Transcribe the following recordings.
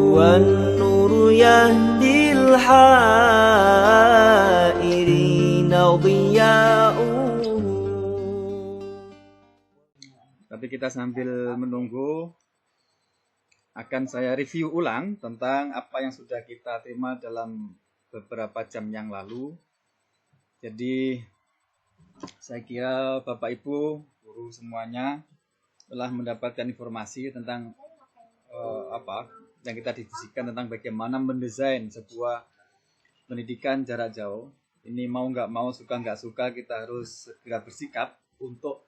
والنور يهدي الحائرين ضياؤه. Tapi kita sambil menunggu, akan saya review ulang tentang apa yang sudah kita terima dalam beberapa jam yang lalu. Jadi saya kira Bapak Ibu guru semuanya telah mendapatkan informasi tentang apa yang kita diskusikan tentang bagaimana mendesain sebuah pendidikan jarak jauh. Ini mau nggak mau, suka nggak suka, kita harus segera bersikap untuk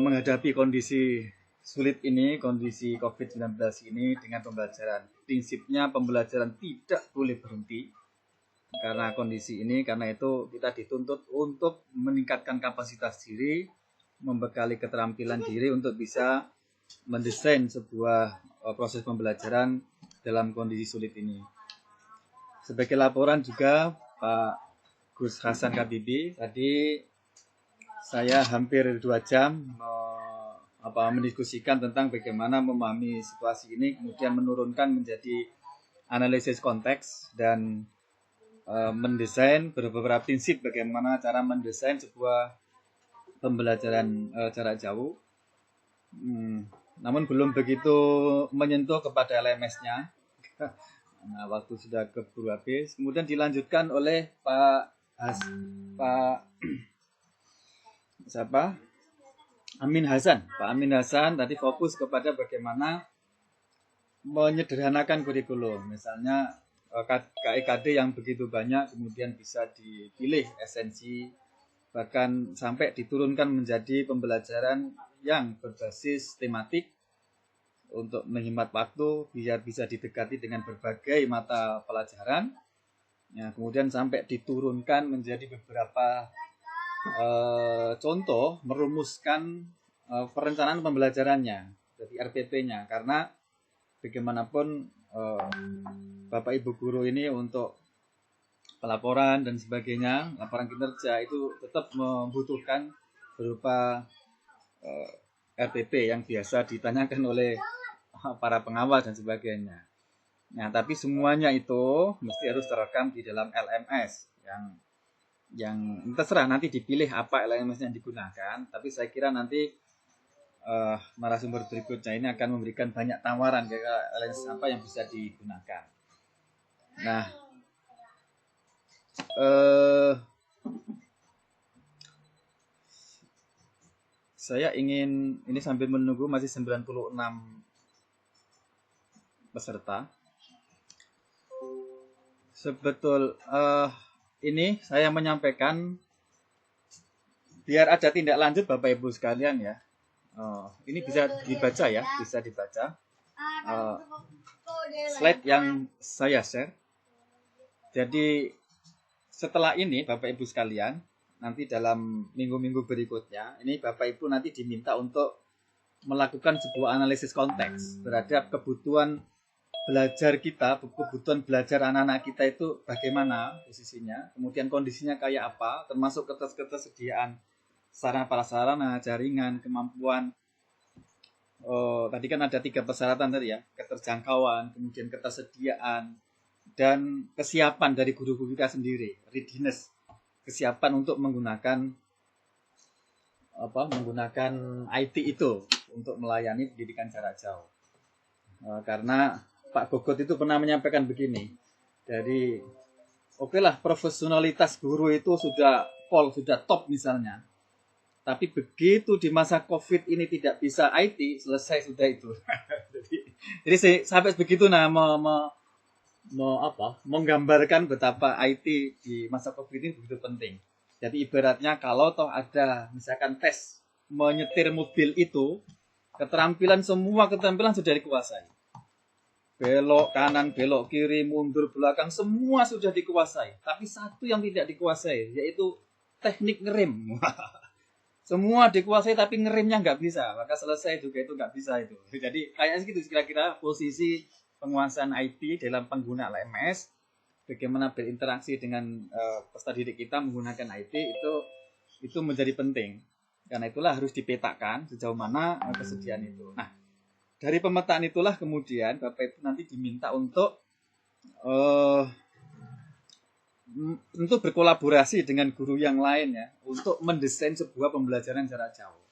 menghadapi kondisi sulit ini, kondisi COVID-19 ini dengan pembelajaran. Prinsipnya pembelajaran tidak boleh berhenti karena kondisi ini. Karena itu kita dituntut untuk meningkatkan kapasitas diri, membekali keterampilan diri untuk bisa mendesain sebuah proses pembelajaran dalam kondisi sulit ini. Sebagai laporan juga Pak Gus Hasan Kabibi, tadi saya hampir 2 jam mendiskusikan tentang bagaimana memahami situasi ini, kemudian menurunkan menjadi analisis konteks dan mendesain beberapa prinsip bagaimana cara mendesain sebuah pembelajaran jarak jauh. Namun belum begitu menyentuh kepada LMS-nya. Nah, waktu sudah keburu habis. Kemudian dilanjutkan oleh Pak Amin Hasan. Pak Amin Hasan tadi fokus kepada bagaimana menyederhanakan kurikulum. Misalnya KIKD yang begitu banyak kemudian bisa dipilih esensi, bahkan sampai diturunkan menjadi pembelajaran yang berbasis tematik untuk menghemat waktu biar bisa didekati dengan berbagai mata pelajaran. Ya, kemudian sampai diturunkan menjadi beberapa contoh merumuskan perencanaan pembelajarannya, jadi RPP-nya, karena bagaimanapun Bapak Ibu guru ini untuk pelaporan dan sebagainya, laporan kinerja itu tetap membutuhkan berupa RPP yang biasa ditanyakan oleh para pengawas dan sebagainya. Nah, tapi semuanya itu mesti harus terekam di dalam LMS yang terserah nanti dipilih apa LMS yang digunakan, tapi saya kira nanti narasumber berikutnya ini akan memberikan banyak tawaran kira-kira LMS apa yang bisa digunakan. Nah, saya ingin ini sambil menunggu masih 96 peserta. Ini saya menyampaikan biar ada tindak lanjut Bapak Ibu sekalian ya. Ini bisa dibaca ya, bisa dibaca. Slide yang saya share. Jadi setelah ini Bapak Ibu sekalian, nanti dalam minggu-minggu berikutnya, ini Bapak Ibu nanti diminta untuk melakukan sebuah analisis konteks terhadap kebutuhan belajar kita, kebutuhan belajar anak-anak kita itu bagaimana posisinya, kemudian kondisinya kayak apa, termasuk ketersediaan sarana prasarana, jaringan, kemampuan. Tadi kan ada 3 persyaratan tadi ya, keterjangkauan, kemudian ketersediaan, dan kesiapan dari guru-guru kita sendiri, readiness, kesiapan untuk menggunakan IT itu untuk melayani pendidikan jarak jauh. Karena Pak Gogot itu pernah menyampaikan begini, jadi oke lah profesionalitas guru itu sudah top misalnya, tapi begitu di masa COVID ini tidak bisa IT, selesai sudah itu. jadi sampai begitu menggambarkan betapa IT di masa COVID ini begitu penting. Jadi ibaratnya kalau toh ada misalkan tes menyetir mobil itu, keterampilan sudah dikuasai. Belok kanan, belok kiri, mundur belakang, semua sudah dikuasai. Tapi satu yang tidak dikuasai, yaitu teknik ngerem. Semua dikuasai tapi ngeremnya nggak bisa, maka selesai juga itu nggak bisa itu. Jadi kayaknya segitu kira-kira posisi penguasaan IT dalam pengguna LMS, bagaimana berinteraksi dengan peserta didik kita menggunakan IT itu menjadi penting. Karena itulah harus dipetakan sejauh mana kesediaan itu. Nah, dari pemetaan itulah kemudian Bapak Ibu nanti diminta eh, untuk berkolaborasi dengan guru yang lain ya, untuk mendesain sebuah pembelajaran jarak jauh.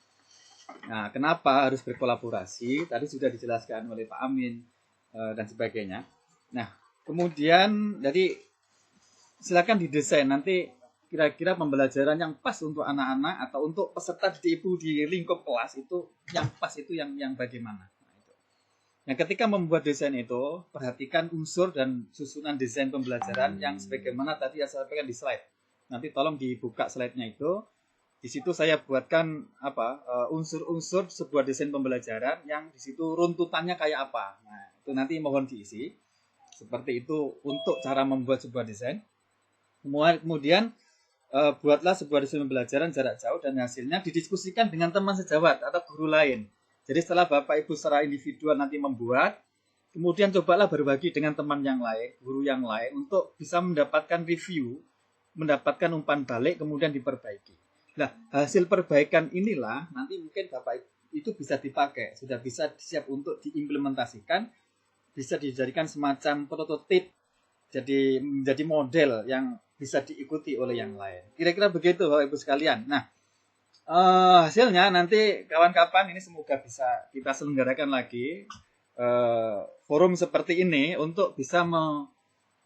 Nah, kenapa harus berkolaborasi? Tadi sudah dijelaskan oleh Pak Amin dan sebagainya. Nah, kemudian jadi silakan didesain nanti kira-kira pembelajaran yang pas untuk anak-anak atau untuk peserta didik ibu di lingkup kelas itu yang pas itu yang bagaimana. Nah, ketika membuat desain itu, perhatikan unsur dan susunan desain pembelajaran yang sebagaimana tadi saya sampaikan di slide. Nanti tolong dibuka slide-nya itu. Di situ saya buatkan unsur-unsur sebuah desain pembelajaran yang di situ runtutannya kayak apa. Nah, itu nanti mohon diisi. Seperti itu untuk cara membuat sebuah desain. Kemudian buatlah sebuah desain pembelajaran jarak jauh dan hasilnya didiskusikan dengan teman sejawat atau guru lain. Jadi setelah Bapak Ibu secara individual nanti membuat, kemudian cobalah berbagi dengan teman yang lain, guru yang lain untuk bisa mendapatkan review, mendapatkan umpan balik, kemudian diperbaiki. Nah, hasil perbaikan inilah nanti mungkin Bapak Ibu itu bisa dipakai, sudah bisa siap untuk diimplementasikan, bisa dijadikan semacam prototip, jadi menjadi model yang bisa diikuti oleh yang lain. Kira-kira begitu Bapak Ibu sekalian. Nah, hasilnya nanti kawan-kawan ini semoga bisa kita selenggarakan lagi forum seperti ini untuk bisa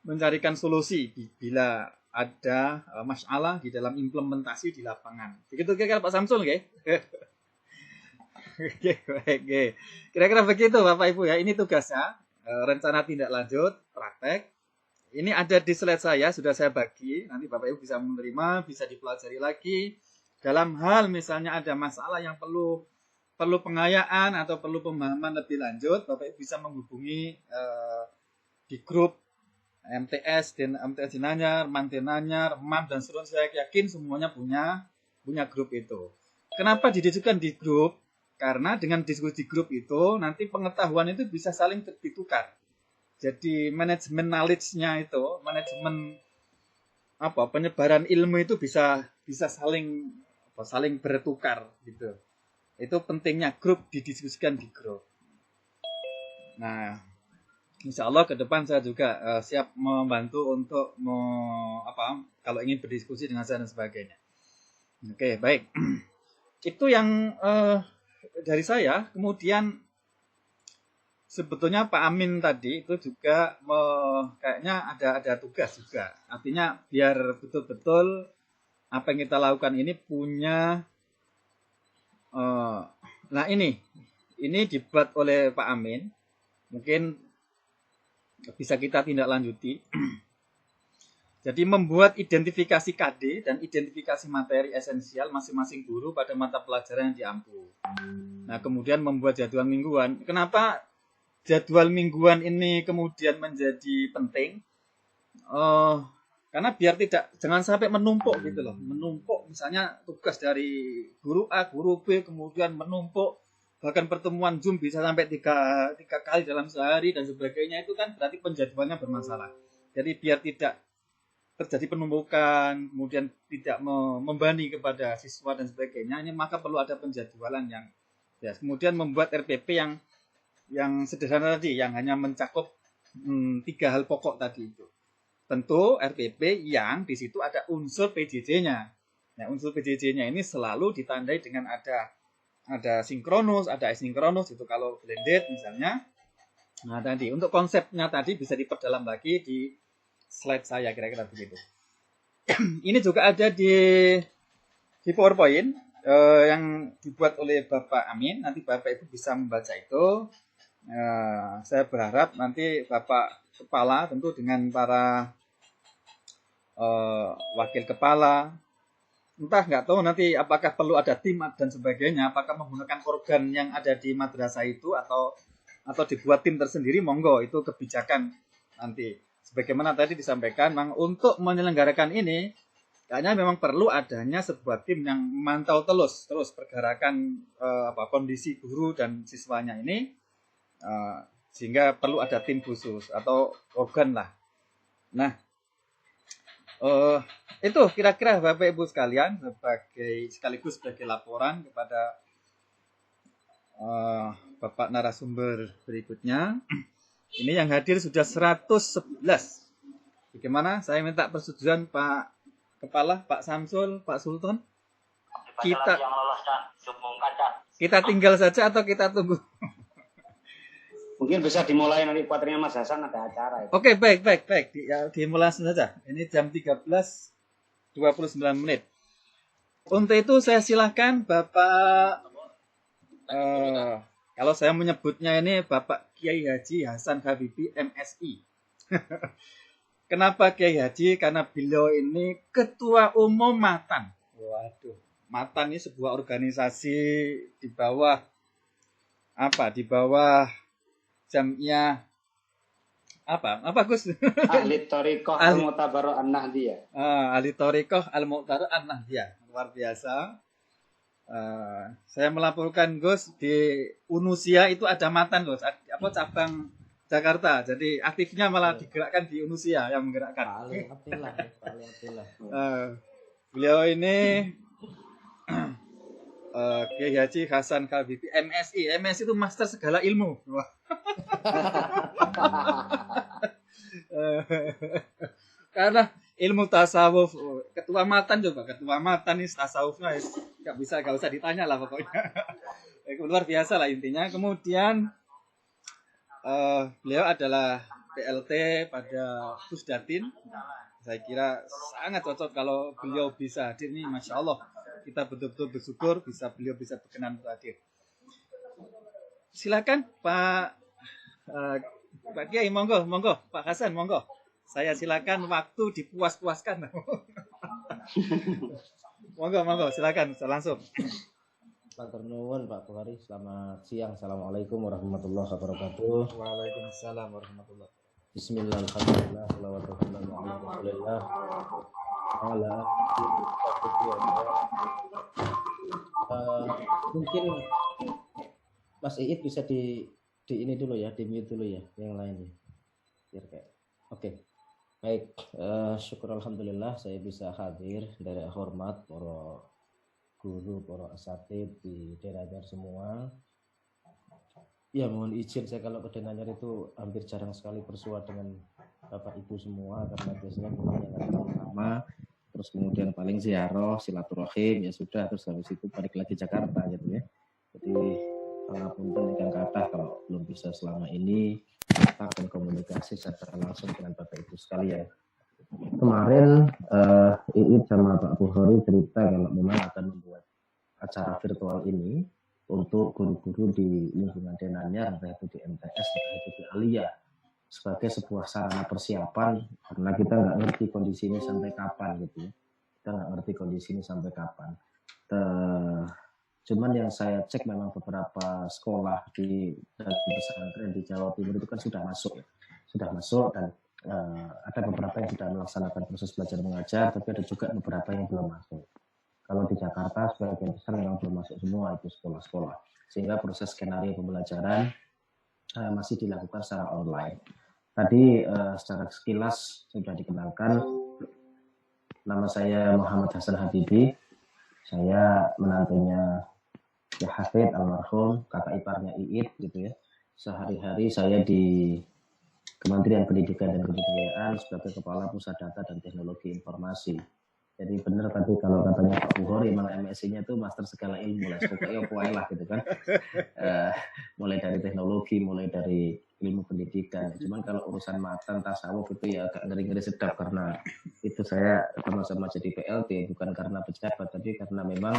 mencarikan solusi bila ada masalah di dalam implementasi di lapangan. Begitu kira-kira Pak Samsul, nggih? Oke. Kira-kira begitu Bapak Ibu ya. Ini tugasnya, rencana tindak lanjut, praktek. Ini ada di slide saya, sudah saya bagi. Nanti Bapak Ibu bisa menerima, bisa dipelajari lagi. Dalam hal misalnya ada masalah yang perlu pengayaan atau perlu pemahaman lebih lanjut, Bapak Ibu bisa menghubungi di grup MTS dan MTS Nanyar, Manten Nanyar, MAM dan seterusnya. Saya yakin semuanya punya grup itu. Kenapa didiskusikan di grup? Karena dengan diskusi di grup itu nanti pengetahuan itu bisa saling ditukar. Jadi manajemen knowledge-nya itu, manajemen penyebaran ilmu itu bisa saling bertukar gitu. Itu pentingnya grup didiskusikan di grup. Nah, insya Allah ke depan saya juga siap membantu untuk kalau ingin berdiskusi dengan saya dan sebagainya. Oke, baik. Itu yang dari saya. Kemudian sebetulnya Pak Amin tadi itu juga kayaknya ada tugas juga. Artinya biar betul-betul apa yang kita lakukan ini punya nah ini dibuat oleh Pak Amin, mungkin bisa kita tindak lanjuti. Jadi membuat identifikasi KD dan identifikasi materi esensial masing-masing guru pada mata pelajaran yang diampu. Nah, kemudian membuat jadwal mingguan. Kenapa jadwal mingguan ini kemudian menjadi penting? Karena biar jangan sampai menumpuk gitu loh. Menumpuk misalnya tugas dari guru A, guru B, kemudian menumpuk. Bahkan pertemuan Zoom bisa sampai tiga kali dalam sehari dan sebagainya. Itu kan berarti penjadwalannya bermasalah. Jadi biar tidak terjadi penumpukan, kemudian tidak membebani kepada siswa dan sebagainya, ini maka perlu ada penjadwalan yang ya, kemudian membuat RPP yang sederhana tadi, yang hanya mencakup 3 hal pokok tadi itu. Tentu RPP yang di situ ada unsur PJJ-nya. Nah, unsur PJJ-nya ini selalu ditandai dengan ada sinkronus, ada asinkronus, itu kalau blended misalnya. Nah, tadi untuk konsepnya tadi bisa diperdalam lagi di slide saya, kira-kira begitu. Ini juga ada di PowerPoint yang dibuat oleh Bapak Amin. Nanti Bapak Ibu bisa membaca itu. Saya berharap nanti Bapak Kepala tentu dengan para wakil kepala, entah nggak tahu nanti apakah perlu ada tim dan sebagainya, apakah menggunakan organ yang ada di madrasah itu atau dibuat tim tersendiri, monggo, itu kebijakan nanti. Sebagaimana tadi disampaikan, memang untuk menyelenggarakan ini kayaknya memang perlu adanya sebuah tim yang memantau terus pergerakan kondisi guru dan siswanya ini, sehingga perlu ada tim khusus atau organ lah. Nah, itu kira-kira Bapak Ibu sekalian sekaligus sebagai laporan kepada Bapak narasumber berikutnya. Ini yang hadir sudah 111. Bagaimana? Saya minta persetujuan Pak Kepala, Pak Samsul, Pak Sultan. Kita tinggal saja atau kita tunggu? Mungkin bisa dimulai nanti kuaternya Mas Hasan, ada acara itu. Oke, baik. Dimulai saja. Ini jam 13.29 menit. Untuk itu saya silakan Bapak, kalau saya menyebutnya ini Bapak Kiai Haji Hasan Habibie MSI. Kenapa Kiai Haji? Karena beliau ini Ketua Umum Matan. Waduh, Matan ini sebuah organisasi di bawah Di bawah Jamiah apa Gus? Ahli Thariqah Al-Mu'tabarah An-Nahdiyah. Ahli Thariqah Al-Mu'tabarah An-Nahdiyah. Luar biasa. Saya melaporkan Gus di Unusia itu ada Matan Gus, cabang Jakarta. Jadi aktifnya malah digerakkan di Unusia yang menggerakkan. Beliau ini Kiai Haji Hasan Habibie MSI. MSI itu Master Segala Ilmu. Karena ilmu tasawuf, ketua Matan ini tasawufnya gak usah ditanya lah pokoknya. Luar biasa lah intinya. Kemudian beliau adalah PLT pada Pusdatin. Saya kira sangat cocok kalau beliau bisa hadir nih, Masya Allah. Kita betul-betul bersyukur beliau bisa berkenan untuk hadir. Silakan Pak Kiai, monggo Pak Hasan, monggo. Saya silakan waktu dipuas-puaskan. monggo silakan langsung. Pak Nuwun, Pak Bukhari, selamat siang. Assalamualaikum warahmatullahi wabarakatuh. Waalaikumsalam warahmatullahi wabarakatuh. Bismillahirrahmanirrahim. Alhamdulillah. Mungkin Mas Iit bisa di ini dulu ya, di mute dulu ya, yang lain ya. Biar kayak. Oke. Baik, syukur alhamdulillah saya bisa hadir dari hormat para guru, para asatid di daerah semua. Ya mohon izin saya kalau ke Denanyar itu hampir jarang sekali bersua dengan Bapak Ibu semua karena biasanya yang lama terus kemudian paling ziarah, silaturahim ya sudah, terus habis itu balik lagi Jakarta gitu ya. Jadi pangapunten ingkang kathah kalau belum bisa selama ini akan komunikasi secara langsung dengan Bapak Ibu sekalian. Kemarin Iit sama Pak Bukhari cerita kalau memang akan membuat acara virtual ini untuk guru-guru di lingkungan Denanyar, entah itu di MTS, entah itu di Alia, sebagai sebuah sarana persiapan, karena kita nggak ngerti kondisi ini sampai kapan gitu ya. Kita nggak ngerti kondisi ini sampai kapan. Cuman yang saya cek memang beberapa sekolah di pesantren di Jawa Timur itu kan sudah masuk dan ada beberapa yang sudah melaksanakan proses belajar mengajar, tapi ada juga beberapa yang belum masuk. Kalau di Jakarta sebagian besar memang belum masuk semua itu sekolah-sekolah, sehingga proses skenario pembelajaran masih dilakukan secara online. Tadi secara sekilas sudah dikenalkan, nama saya Muhammad Hasan Habibie, saya menantunya ya Hafid almarhum, kakak iparnya Iit gitu ya. Sehari-hari saya di Kementerian Pendidikan dan Kebudayaan sebagai Kepala Pusat Data dan Teknologi Informasi. Jadi benar tadi kalau katanya Pak Bukhari emang MSc-nya itu master segala ilmu lah, pokoknya poin lah gitu kan. Mulai dari teknologi, mulai dari ilmu pendidikan. Cuman kalau urusan matan tasawuf itu ya agak ngeri-ngeri sedap karena itu saya sama-sama jadi PLT bukan karena pejabat tapi karena memang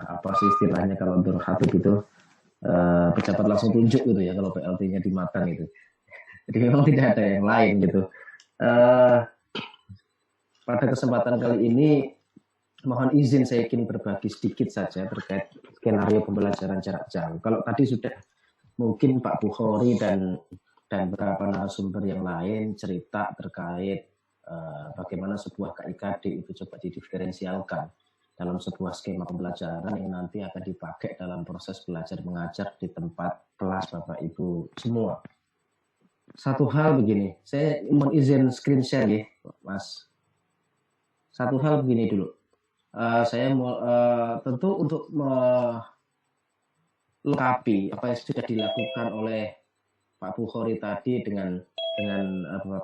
apa sih istilahnya kalau durhatu gitu pejabat langsung tunjuk gitu ya kalau PLT-nya di matan itu. Jadi memang tidak ada yang lain gitu. Pada kesempatan kali ini mohon izin saya ingin berbagi sedikit saja terkait skenario pembelajaran jarak jauh. Kalau tadi sudah mungkin Pak Bukhari dan beberapa narasumber yang lain cerita terkait bagaimana sebuah KIKD itu coba didiferensialkan dalam sebuah skema pembelajaran yang nanti akan dipakai dalam proses belajar mengajar di tempat kelas Bapak Ibu semua. Satu hal begini, saya mohon izin screen share ya Mas. Satu hal begini dulu, saya mau tentu untuk lengkapi apa yang sudah dilakukan oleh Pak Bukhari tadi dengan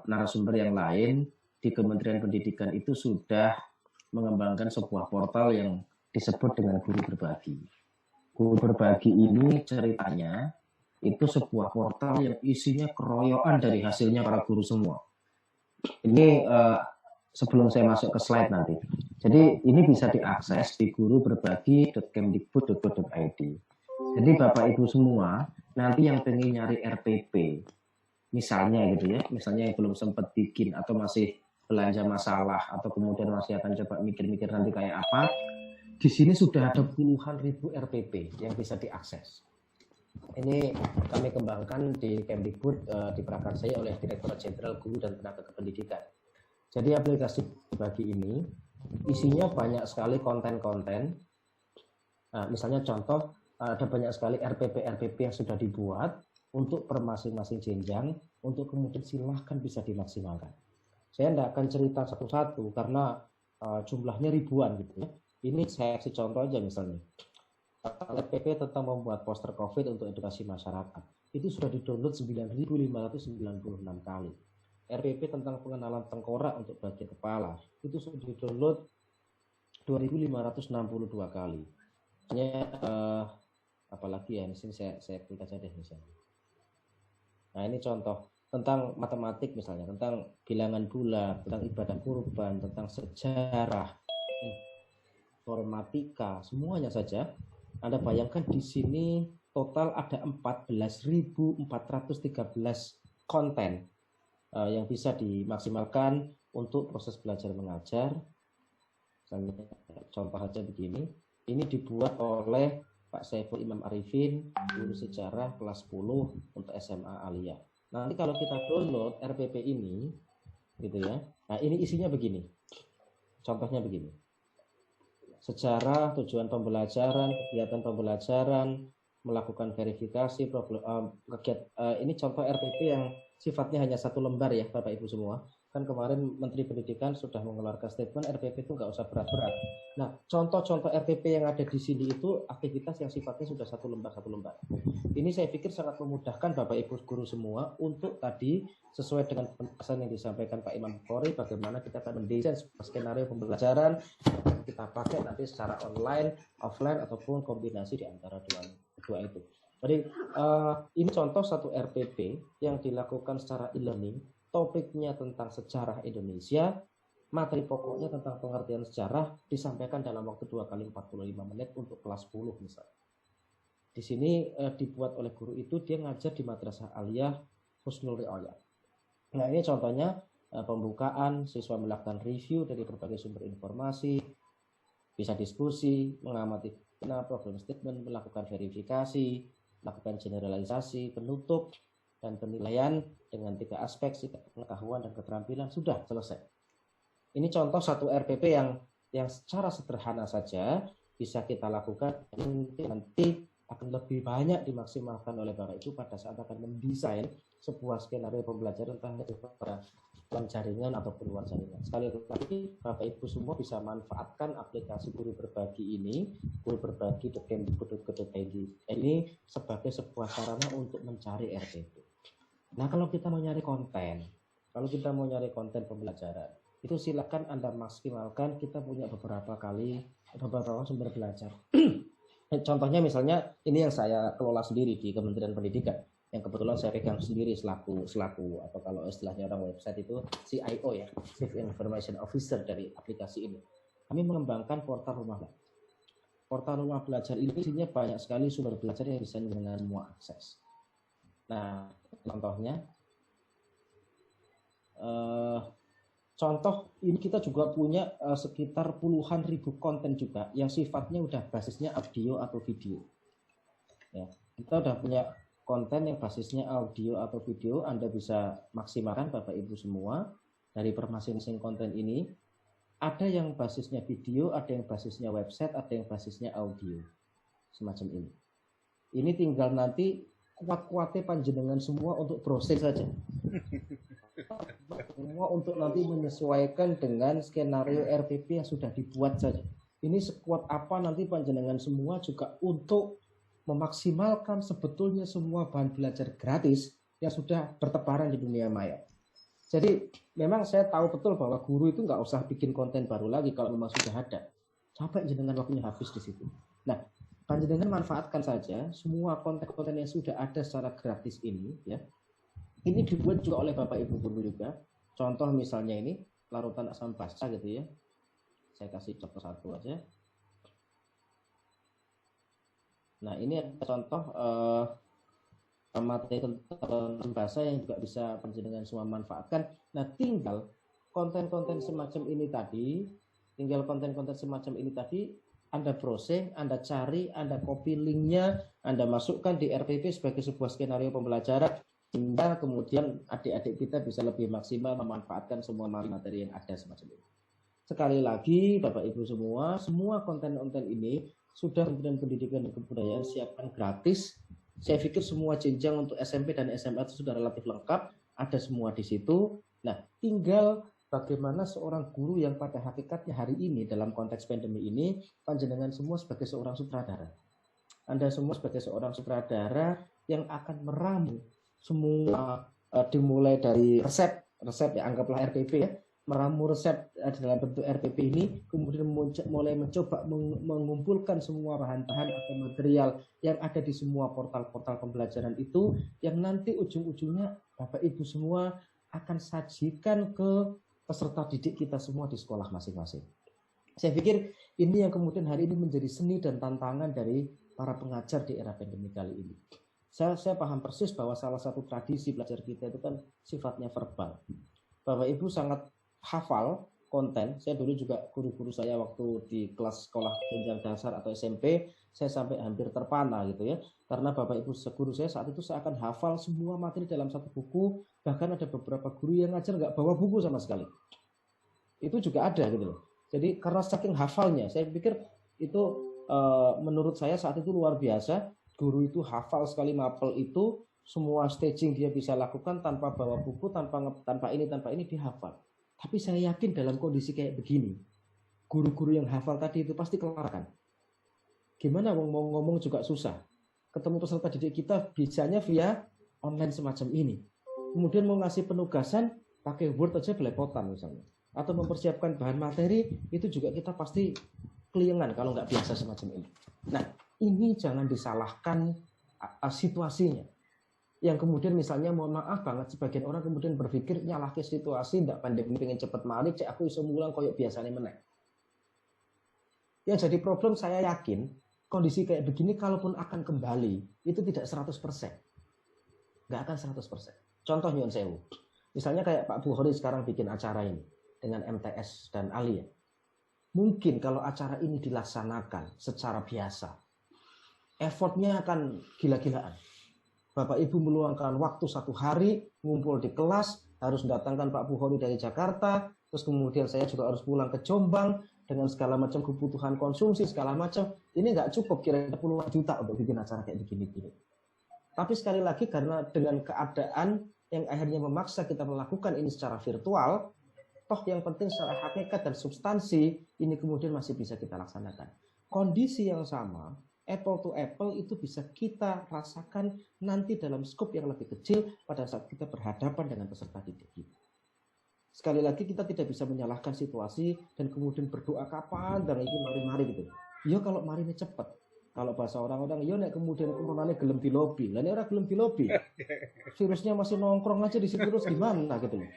narasumber yang lain di Kementerian Pendidikan itu sudah mengembangkan sebuah portal yang disebut dengan Guru Berbagi. Guru Berbagi ini ceritanya itu sebuah portal yang isinya keroyokan dari hasilnya para guru semua. Ini sebelum saya masuk ke slide nanti. Jadi ini bisa diakses di guruberbagi.kemdikbud.go.id. Jadi Bapak Ibu semua, nanti yang pengen nyari RPP, misalnya gitu ya, misalnya yang belum sempat bikin atau masih belanja masalah atau kemudian masih akan coba mikir-mikir nanti kayak apa, di sini sudah ada puluhan ribu RPP yang bisa diakses. Ini kami kembangkan di Kemdikbud, diprakarsai oleh Direktorat Jenderal Guru dan Tenaga Kependidikan. Jadi aplikasi bagi ini isinya banyak sekali konten-konten. Misalnya contoh, ada banyak sekali RPP yang sudah dibuat untuk per masing-masing jenjang, untuk kemudian silahkan bisa dimaksimalkan. Saya tidak akan cerita satu-satu karena jumlahnya ribuan gitu ya. Ini saya kasih contoh aja misalnya. RPP tentang membuat poster COVID untuk edukasi masyarakat. Itu sudah di-download 9.596 kali. RPP tentang pengenalan tengkorak untuk bagian kepala. Itu sudah di-download 2.562 kali. Apalagi ya, di sini saya klik aja deh misalnya. Nah, ini contoh tentang matematik misalnya, tentang bilangan bulat, tentang ibadah kurban, tentang sejarah, informatika, semuanya saja. Anda bayangkan di sini total ada 14.413 konten yang bisa dimaksimalkan untuk proses belajar mengajar. Misalnya contoh aja begini, ini dibuat oleh Pak Saiful Imam Arifin, guru sejarah kelas 10 untuk SMA Aliyah. Nanti kalau kita download RPP ini, gitu ya. Nah ini isinya begini, contohnya begini. Sejarah, tujuan pembelajaran, kegiatan pembelajaran, melakukan verifikasi, ini contoh RPP yang sifatnya hanya satu lembar ya Bapak Ibu semua. Kan kemarin Menteri Pendidikan sudah mengeluarkan statement RPP itu nggak usah berat-berat. Nah, contoh-contoh RPP yang ada di sini itu aktivitas yang sifatnya sudah satu lembar. Ini saya pikir sangat memudahkan Bapak Ibu guru semua untuk tadi sesuai dengan pesan yang disampaikan Pak Imam Bukhari, bagaimana kita akan mendesain skenario pembelajaran kita pakai nanti secara online, offline ataupun kombinasi di antara dua itu. Jadi ini contoh satu RPP yang dilakukan secara e-learning, topiknya tentang sejarah Indonesia, materi pokoknya tentang pengertian sejarah disampaikan dalam waktu 2 kali 45 menit untuk kelas 10 misalnya. Di sini dibuat oleh guru itu, dia ngajar di Madrasah Aliyah Husnul Riayah. Nah ini contohnya pembukaan, siswa melakukan review dari berbagai sumber informasi, bisa diskusi, mengamati problem statement, melakukan verifikasi, melakukan generalisasi, penutup, dan penilaian dengan 3 aspek, sikap, pengetahuan, dan keterampilan, sudah selesai. Ini contoh satu RPP yang secara sederhana saja bisa kita lakukan, nanti akan lebih banyak dimaksimalkan oleh Bapak Ibu pada saat akan mendesain sebuah skenario pembelajaran entah itu pada jaringan ataupun luar jaringan. Sekali lagi Bapak Ibu semua bisa manfaatkan aplikasi Guru Berbagi ini, guruberbagi.kemdikbud.go.id ini sebagai sebuah sarana untuk mencari RPP. Nah, kalau kita mau nyari konten pembelajaran, itu silakan Anda maksimalkan. Kita punya beberapa sumber belajar. Contohnya misalnya ini yang saya kelola sendiri di Kementerian Pendidikan, yang kebetulan saya pegang sendiri selaku atau kalau istilahnya orang website itu CIO ya, Chief Information Officer dari aplikasi ini. Kami mengembangkan portal rumah belajar. Portal rumah belajar ini isinya banyak sekali sumber belajar yang bisa dengan semua akses. Nah, contohnya contoh ini kita juga punya sekitar puluhan ribu konten juga yang sifatnya udah basisnya audio atau video. Ya, kita udah punya konten yang basisnya audio atau video. Anda bisa maksimalkan Bapak Ibu semua dari masing-masing konten ini. Ada yang basisnya video, ada yang basisnya website, ada yang basisnya audio. Semacam ini. Ini tinggal nanti kuat-kuatnya panjenengan semua untuk browsing saja. Semua untuk nanti menyesuaikan dengan skenario RPP yang sudah dibuat saja. Ini sekuat apa nanti panjenengan semua juga untuk memaksimalkan sebetulnya semua bahan belajar gratis yang sudah bertebaran di dunia maya. Jadi memang saya tahu betul bahwa guru itu nggak usah bikin konten baru lagi kalau memang sudah ada. Capek jenengan waktunya habis di situ. Nah, panjenengan manfaatkan saja semua konten-konten yang sudah ada secara gratis ini, ya. Ini dibuat juga oleh Bapak Ibu guru juga. Contoh misalnya ini larutan asam basa gitu ya. Saya kasih contoh satu aja. Nah, ini ada contoh materi tentang bahasa yang juga bisa panjenengan semua manfaatkan. Nah, tinggal konten-konten semacam ini tadi, Anda browsing, Anda cari, Anda copy linknya, Anda masukkan di RPP sebagai sebuah skenario pembelajaran, sehingga kemudian adik-adik kita bisa lebih maksimal memanfaatkan semua materi yang ada semacam ini. Sekali lagi, Bapak Ibu semua konten-konten ini sudah Kementerian Pendidikan dan Kebudayaan siapkan gratis. Saya pikir semua jenjang untuk SMP dan SMA itu sudah relatif lengkap, ada semua di situ. Nah, tinggal bagaimana seorang guru yang pada hakikatnya hari ini dalam konteks pandemi ini, panjenengan semua sebagai seorang sutradara. Anda semua sebagai seorang sutradara yang akan meramu semua dimulai dari resep ya, anggaplah RPP ya, meramu resep dalam bentuk RPP ini, kemudian mulai mencoba mengumpulkan semua bahan-bahan atau material yang ada di semua portal-portal pembelajaran itu, yang nanti ujung-ujungnya Bapak Ibu semua akan sajikan ke peserta didik kita semua di sekolah masing-masing. Saya pikir ini yang kemudian hari ini menjadi seni dan tantangan dari para pengajar di era pandemi kali ini. Saya paham persis bahwa salah satu tradisi belajar kita itu kan sifatnya verbal. Bapak Ibu sangat hafal konten. Saya dulu juga guru-guru saya waktu di kelas sekolah jenjang dasar atau SMP, saya sampai hampir terpana gitu ya. Karena Bapak Ibu guru saya saat itu saya akan hafal semua materi dalam satu buku, bahkan ada beberapa guru yang ngajar nggak bawa buku sama sekali. Itu juga ada gitu loh. Jadi karena saking hafalnya, saya pikir itu menurut saya saat itu luar biasa. Guru itu hafal sekali mapel itu, semua staging dia bisa lakukan tanpa bawa buku, tanpa ini dia hafal. Tapi saya yakin dalam kondisi kayak begini, guru-guru yang hafal tadi itu pasti kelarakan. Gimana mau ngomong juga susah. Ketemu peserta didik kita bisanya via online semacam ini. Kemudian mau ngasih penugasan pakai Word aja belepotan misalnya. Atau mempersiapkan bahan materi itu juga kita pasti keliengan kalau nggak biasa semacam ini. Nah, ini jangan disalahkan situasinya. Yang kemudian misalnya mohon maaf banget sebagian orang kemudian berpikir nyalah ke situasi ndak pandemi pengen cepet malih cek aku iso mulang koyo biasanya meneh. Yang jadi problem saya yakin kondisi kayak begini kalaupun akan kembali itu tidak 100%. Nggak akan 100%. Contoh nyuwun sewu. Misalnya kayak Pak Bukhari sekarang bikin acara ini dengan MTS dan Ali ya. Mungkin kalau acara ini dilaksanakan secara biasa, effortnya akan gila-gilaan. Bapak Ibu meluangkan waktu 1 hari, ngumpul di kelas, harus mendatangkan Pak Bukhari dari Jakarta, terus kemudian saya juga harus pulang ke Jombang, dengan segala macam kebutuhan konsumsi, segala macam. Ini nggak cukup kira-kira puluhan juta untuk bikin acara kayak begini-gini. Tapi sekali lagi karena dengan keadaan yang akhirnya memaksa kita melakukan ini secara virtual, toh yang penting secara hakikat dan substansi, ini kemudian masih bisa kita laksanakan. Kondisi yang sama, apple to apple itu bisa kita rasakan nanti dalam skop yang lebih kecil pada saat kita berhadapan dengan peserta didik kita. Sekali lagi kita tidak bisa menyalahkan situasi dan kemudian berdoa kapan dan ini mari-mari gitu. Ya kalau mari ini cepat. Kalau bahasa orang-orang, ya nek kemudian coronanya gelem di lobby. Lah nek ora gelem di lobby. Virusnya masih nongkrong aja di situ terus gimana gitu loh.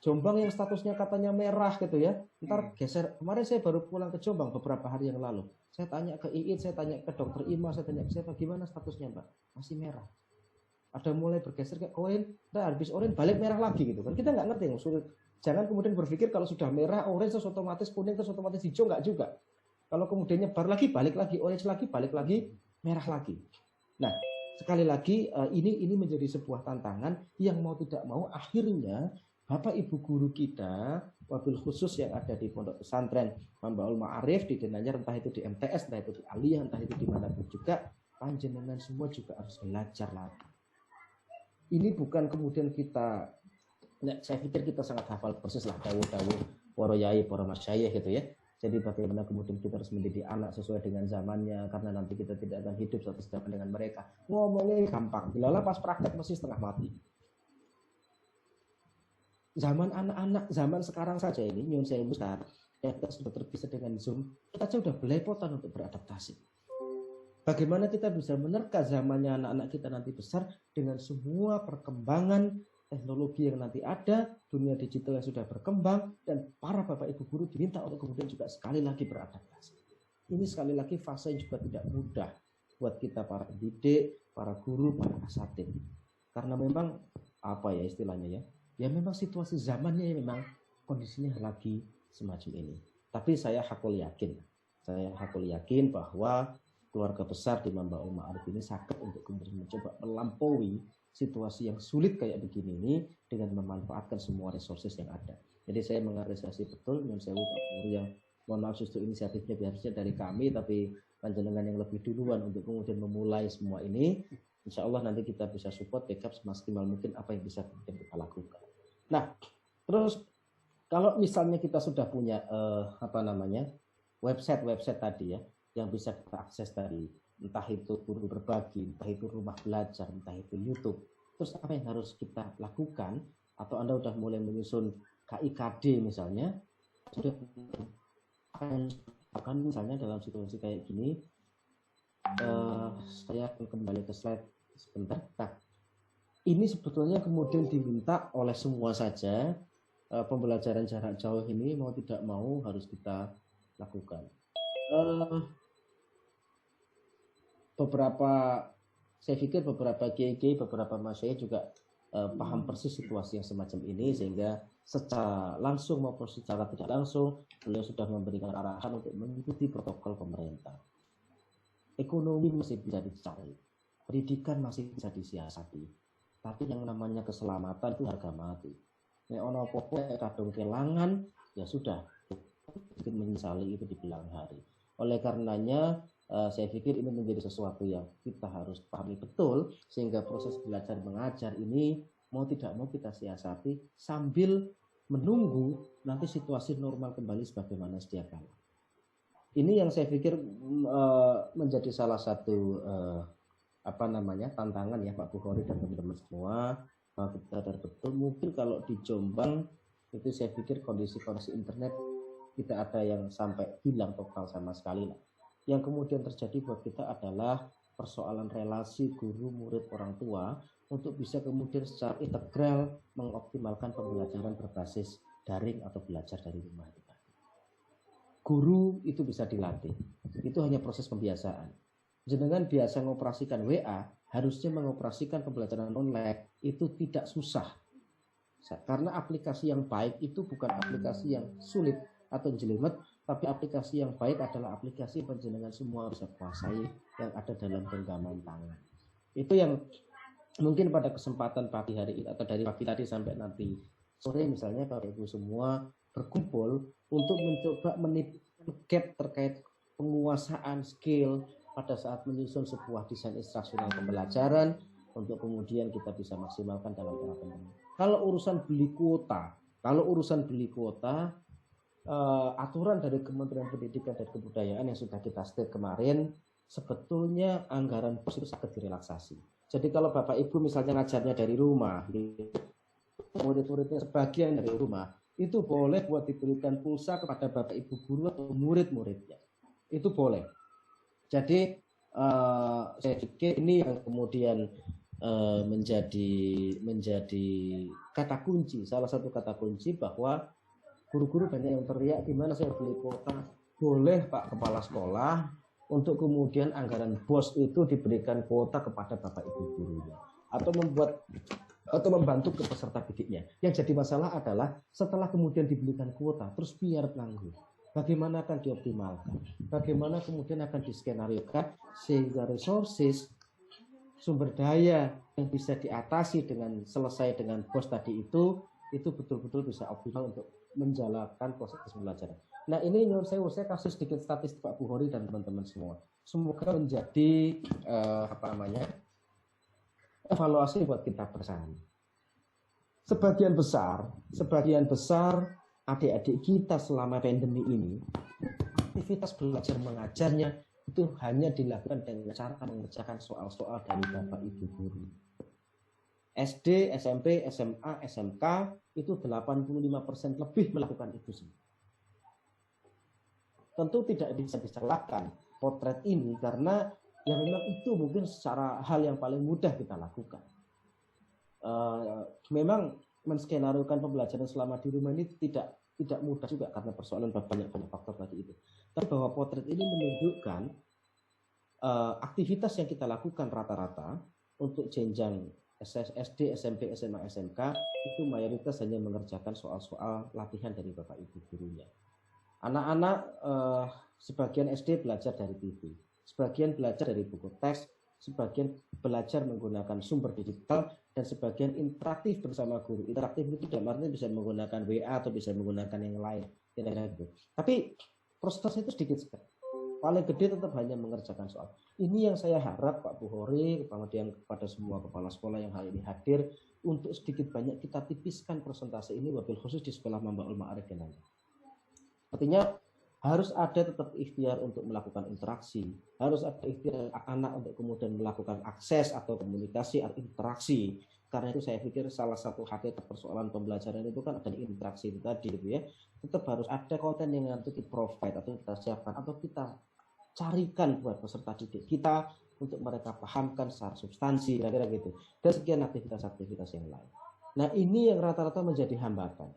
Jombang yang statusnya katanya merah gitu ya. Ntar geser. Kemarin saya baru pulang ke Jombang beberapa hari yang lalu. Saya tanya ke Iit, saya tanya ke dokter Ima, saya tanya ke siapa, gimana statusnya Mbak? Masih merah. Ada mulai bergeser ke orange, nah habis orange balik merah lagi gitu kan. Kita nggak ngerti yang sulit. Jangan kemudian berpikir kalau sudah merah, orange terus otomatis kuning terus otomatis hijau, nggak juga. Kalau kemudian nyebar lagi, balik lagi, orange lagi, balik lagi, merah lagi. Nah, sekali lagi ini menjadi sebuah tantangan yang mau tidak mau akhirnya Bapak Ibu guru kita, wabil khusus yang ada di pondok pesantren Mambaul Ma'arif di Denanyar, entah itu di MTS, entah itu di Aliyah, entah itu di manapun juga, panjenengan semua juga harus belajar lagi. Ini bukan kemudian kita, saya pikir kita sangat hafal persis lah dawuh-dawuh para yai, para masyayikh gitu ya. Jadi bagaimana kemudian kita harus mendidik anak sesuai dengan zamannya, karena nanti kita tidak akan hidup satu zaman dengan mereka. Ngomongnya gampang, bilanglah pas praktek mesti setengah mati. Zaman anak-anak, zaman sekarang saja ini, nyun saya besar, kita sudah terbiasa dengan Zoom, kita saja sudah belepotan untuk beradaptasi. Bagaimana kita bisa menerka zamannya anak-anak kita nanti besar dengan semua perkembangan teknologi yang nanti ada, dunia digital yang sudah berkembang, dan para bapak ibu guru diminta untuk kemudian juga sekali lagi beradaptasi. Ini sekali lagi fase yang juga tidak mudah buat kita para pendidik, para guru, para asatid. Karena memang apa ya istilahnya ya, ya memang situasi zamannya memang kondisinya lagi semacam ini. Tapi saya hakul yakin bahwa keluarga besar di Mambaul Ma'arif ini sakit untuk kemudian mencoba melampaui situasi yang sulit kayak begini ini dengan memanfaatkan semua resources yang ada. Jadi saya mengapresiasi betul Nyun Sewu Pak Guru yang mohon maaf justru inisiatifnya biasanya dari kami, tapi panjenengan yang lebih duluan untuk kemudian memulai semua ini. Insya Allah nanti kita bisa support backup semaksimal mungkin apa yang bisa kemudian kita lakukan. Nah, terus kalau misalnya kita sudah punya website tadi ya yang bisa kita akses tadi, entah itu guru berbagi, entah itu rumah belajar, entah itu YouTube. Terus apa yang harus kita lakukan? Atau Anda sudah mulai menyusun KIKD misalnya, sudah akan misalnya dalam situasi kayak gini, saya akan kembali ke slide sebentar. Nah, ini sebetulnya kemudian diminta oleh semua saja, pembelajaran jarak jauh ini mau tidak mau harus kita lakukan. Saya pikir beberapa kiai-kiai, beberapa masyayikh juga paham persis situasi yang semacam ini, sehingga secara langsung maupun secara tidak langsung beliau sudah memberikan arahan untuk mengikuti protokol pemerintah. Ekonomi masih bisa dicari, pendidikan masih bisa disiasati, tapi yang namanya keselamatan itu harga mati. Nek ono apa-apa kadung kelangan, ya sudah, mungkin menyesali itu di bilang hari. Oleh karenanya saya pikir ini menjadi sesuatu yang kita harus pahami betul, sehingga proses belajar mengajar ini mau tidak mau kita siasati sambil menunggu nanti situasi normal kembali sebagaimana sedia kala. Ini yang saya pikir menjadi salah satu tantangan ya Pak Bukhari dan teman-teman semua. Kita sadar betul mungkin kalau di Jombang itu saya pikir kondisi internet tidak ada yang sampai hilang total sama sekali lah. Yang kemudian terjadi buat kita adalah persoalan relasi guru, murid, orang tua untuk bisa kemudian secara integral mengoptimalkan pembelajaran berbasis daring atau belajar dari rumah. Guru itu bisa dilatih, itu hanya proses pembiasaan. Jenengan biasa mengoperasikan WA, harusnya mengoperasikan pembelajaran online itu tidak susah. Karena aplikasi yang baik itu bukan aplikasi yang sulit atau jelimet, tapi aplikasi yang baik adalah aplikasi panjenengan semua bisa kuasai yang ada dalam genggaman tangan. Itu yang mungkin pada kesempatan pagi hari atau dari pagi tadi sampai nanti sore misalnya kalau ibu semua berkumpul untuk mencoba menimbulkan gap terkait penguasaan skill pada saat menyusun sebuah desain instruksional pembelajaran untuk kemudian kita bisa maksimalkan dalam era pandemi. Kalau urusan beli kuota, aturan dari Kementerian Pendidikan dan Kebudayaan yang sudah kita state kemarin, sebetulnya anggaran BOS itu sangat direlaksasi. Jadi kalau Bapak Ibu misalnya ngajarnya dari rumah, murid-muridnya sebagian dari rumah, itu boleh buat diberikan pulsa kepada Bapak Ibu guru atau murid-muridnya. Itu boleh. Jadi saya pikir ini yang kemudian menjadi kata kunci, salah satu kata kunci bahwa guru-guru banyak yang teriak gimana saya beli kuota. Boleh Pak Kepala Sekolah untuk kemudian anggaran BOS itu diberikan kuota kepada Bapak Ibu gurunya atau membantu ke peserta didiknya. Yang jadi masalah adalah setelah kemudian diberikan kuota terus biar pelanggung. Bagaimana akan dioptimalkan? Bagaimana kemudian akan diskenariokan sehingga resources sumber daya yang bisa diatasi dengan selesai dengan BOS tadi itu betul-betul bisa optimal untuk menjalankan proses pembelajaran. Nah ini saya kasih sedikit statistik Pak Bukhari dan teman-teman semua. Semoga menjadi evaluasi buat kita bersama. Sebagian besar adik-adik kita selama pandemi ini aktivitas belajar mengajarnya itu hanya dilakukan dengan cara mengerjakan soal-soal dari Bapak Ibu guru. SD, SMP, SMA, SMK itu 85% lebih melakukan itu semua. Tentu tidak bisa disalahkan potret ini karena ya memang itu mungkin secara hal yang paling mudah kita lakukan. Memang menskenariokan pembelajaran selama di rumah ini tidak mudah juga karena persoalan banyak faktor tadi itu. Tapi bahwa potret ini menunjukkan aktivitas yang kita lakukan rata-rata untuk jenjang SD, SMP, SMA, SMK itu mayoritas hanya mengerjakan soal-soal latihan dari Bapak Ibu gurunya. Anak-anak sebagian SD belajar dari TV, sebagian belajar dari buku teks, sebagian belajar menggunakan sumber digital, dan sebagian interaktif bersama guru. Interaktif itu dalam artinya bisa menggunakan WA atau bisa menggunakan yang lain. Tapi prosesnya itu sedikit sekali. Paling gede tetap hanya mengerjakan soal. Ini yang saya harap Pak Bukhori, kemudian kepada semua kepala sekolah yang hari ini hadir, untuk sedikit banyak kita tipiskan persentase ini, wabil khusus di sekolah Mambaul Ma'arif dan lain. Artinya harus ada tetap ikhtiar untuk melakukan interaksi, harus ada ikhtiar anak untuk kemudian melakukan akses atau komunikasi atau interaksi. Karena itu saya pikir salah satu hakikat persoalan pembelajaran itu kan ada interaksi itu tadi gitu ya. Tetap harus ada konten yang nanti di provide atau kita siapkan atau kita carikan buat peserta didik kita untuk mereka pahamkan secara substansi, kira-kira gitu. Dan sekian aktivitas-aktivitas yang lain. Nah ini yang rata-rata menjadi hambatan.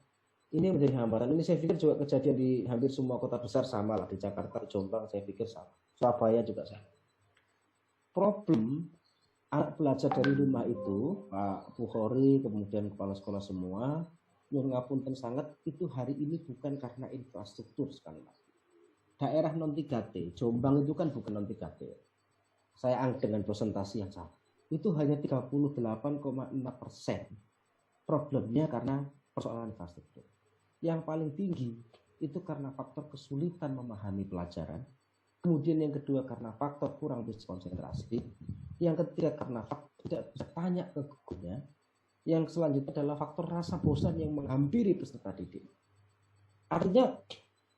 Ini menjadi hambatan. Ini saya pikir juga kejadian di hampir semua kota besar sama lah. Di Jakarta, di Jombang saya pikir sama. Surabaya juga sama. Problem anak belajar dari rumah itu, Pak Bukhori, kemudian kepala sekolah semua, nyuwun ngapunten sangat, itu hari ini bukan karena infrastruktur sekali lagi. Daerah non 3T, Jombang itu kan bukan non 3T. Saya angkat dengan presentasi yang sama. Itu hanya 38,6%. Problemnya karena persoalan infrastruktur. Yang paling tinggi itu karena faktor kesulitan memahami pelajaran. Kemudian yang kedua karena faktor kurang bisa konsentrasi. Yang ketiga karena faktor tidak bisa tanya ke gurunya. Yang selanjutnya adalah faktor rasa bosan yang menghampiri peserta didik. Artinya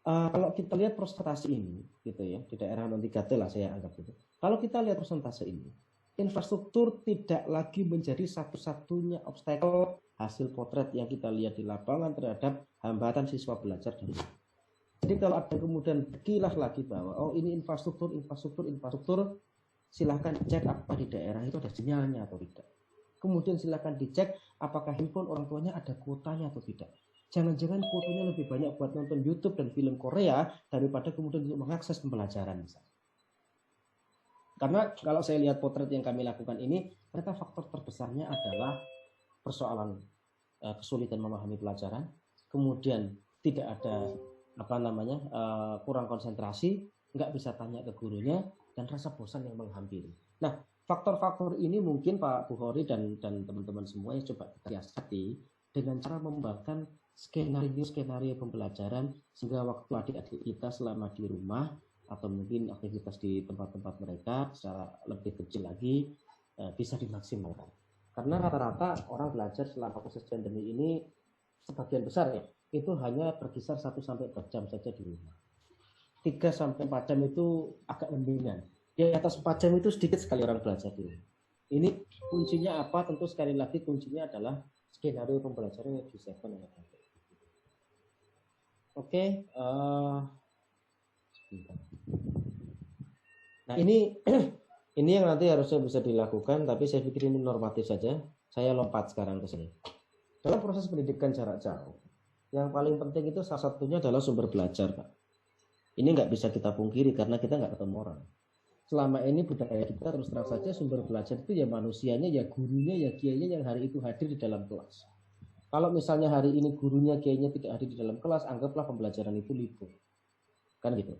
kalau kita lihat persentase ini, gitu ya, di daerah non 3T lah saya anggap itu. Kalau kita lihat persentase ini, infrastruktur tidak lagi menjadi satu-satunya obstacle hasil potret yang kita lihat di lapangan terhadap hambatan siswa belajar dari. Jadi kalau ada kemudian kilas lagi bahwa oh ini infrastruktur, silahkan cek apa di daerah itu ada sinyalnya atau tidak. Kemudian silahkan dicek apakah handphone orang tuanya ada kuotanya atau tidak. Jangan-jangan kuotanya lebih banyak buat nonton YouTube dan film Korea daripada kemudian untuk mengakses pembelajaran misalnya. Karena kalau saya lihat potret yang kami lakukan ini, ternyata faktor terbesarnya adalah persoalan kesulitan memahami pelajaran, kemudian tidak ada kurang konsentrasi, nggak bisa tanya ke gurunya, dan rasa bosan yang menghampiri. Nah, faktor-faktor ini mungkin Pak Bukhori dan teman-teman semua yang coba kita siasati dengan cara membangun skenario pembelajaran sehingga waktu adik-adik kita selama di rumah atau mungkin aktivitas di tempat-tempat mereka secara lebih kecil lagi bisa dimaksimalkan. Karena rata-rata orang belajar selama proses pandemi ini sebagian besar ya itu hanya berkisar 1-4 jam saja di rumah. 3-4 jam itu agak mendingan. Di atas 4 jam itu sedikit sekali orang belajar di rumah. Ini kuncinya apa? Tentu sekali lagi kuncinya adalah skenario pembelajaran yang disiapkan oleh kita. Oke, nah ini yang nanti harusnya bisa dilakukan, tapi saya pikir ini normatif saja. Saya lompat sekarang ke sini. Dalam proses pendidikan jarak jauh, yang paling penting itu salah satunya adalah sumber belajar, Pak. Ini nggak bisa kita pungkiri karena kita nggak ketemu orang. Selama ini budaya kita terus terang saja sumber belajar itu ya manusianya, ya gurunya, ya kiainya yang hari itu hadir di dalam kelas. Kalau misalnya hari ini gurunya, kiainya tidak hadir di dalam kelas, anggaplah pembelajaran itu libur. Kan gitu.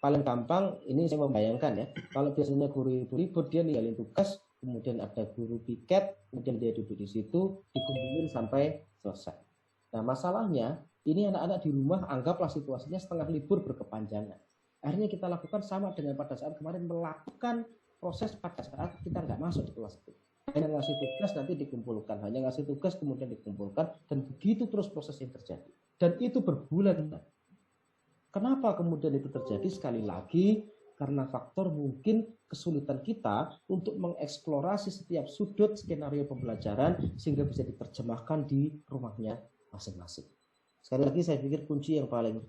Paling gampang, ini saya membayangkan ya, kalau biasanya guru itu libur, dia ninggalin tugas, kemudian ada guru piket, kemudian dia duduk di situ, dikumpulin sampai selesai. Nah masalahnya, ini anak-anak di rumah, anggaplah situasinya setengah libur berkepanjangan. Akhirnya kita lakukan sama dengan pada saat kemarin melakukan proses pada saat kita nggak masuk di kelas itu. Hanya ngasih tugas nanti dikumpulkan, hanya ngasih tugas kemudian dikumpulkan, dan begitu terus proses yang terjadi. Dan itu berbulan. Kenapa kemudian itu terjadi? Sekali lagi, karena faktor mungkin kesulitan kita untuk mengeksplorasi setiap sudut skenario pembelajaran sehingga bisa diterjemahkan di rumahnya masing-masing. Sekali lagi saya pikir kunci yang paling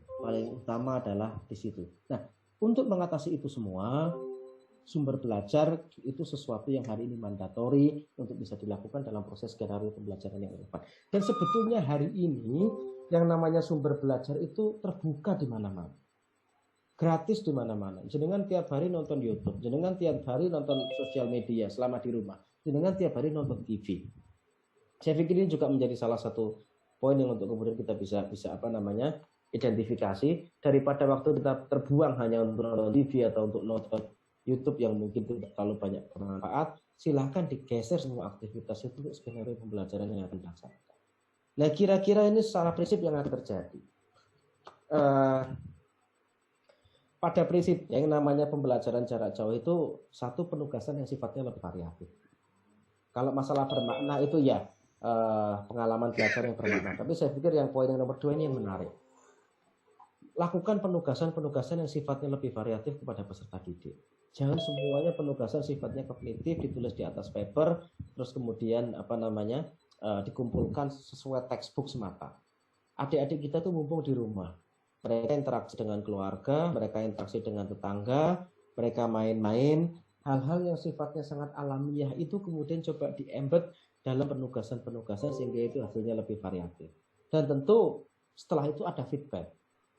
utama adalah di situ. Nah, untuk mengatasi itu semua, sumber belajar itu sesuatu yang hari ini mandatori untuk bisa dilakukan dalam proses skenario pembelajaran yang relevan. Dan sebetulnya hari ini yang namanya sumber belajar itu terbuka di mana-mana. Gratis di mana-mana. Jenengan tiap hari nonton YouTube, jenengan tiap hari nonton sosial media selama di rumah, jenengan tiap hari nonton TV. Saya pikir ini juga menjadi salah satu poin yang untuk kemudian kita bisa identifikasi daripada waktu kita terbuang hanya untuk nonton TV atau untuk nonton YouTube yang mungkin tidak terlalu banyak bermanfaat. Silahkan digeser semua aktivitas itu untuk skenario pembelajaran yang akan dilaksanakan. Nah, kira-kira ini secara prinsip yang akan terjadi. Pada prinsip yang namanya pembelajaran jarak jauh itu satu penugasan yang sifatnya lebih variatif. Kalau masalah bermakna itu ya pengalaman belajar yang bermakna. Tapi saya pikir yang poin yang nomor 2 ini yang menarik. Lakukan penugasan-penugasan yang sifatnya lebih variatif kepada peserta didik. Jangan semuanya penugasan sifatnya kognitif ditulis di atas paper, terus kemudian dikumpulkan sesuai textbook semata. Adik-adik kita tuh mumpung di rumah. Mereka interaksi dengan keluarga, mereka interaksi dengan tetangga, mereka main-main. Hal-hal yang sifatnya sangat alamiah itu kemudian coba di-embed dalam penugasan-penugasan sehingga itu hasilnya lebih variatif. Dan tentu setelah itu ada feedback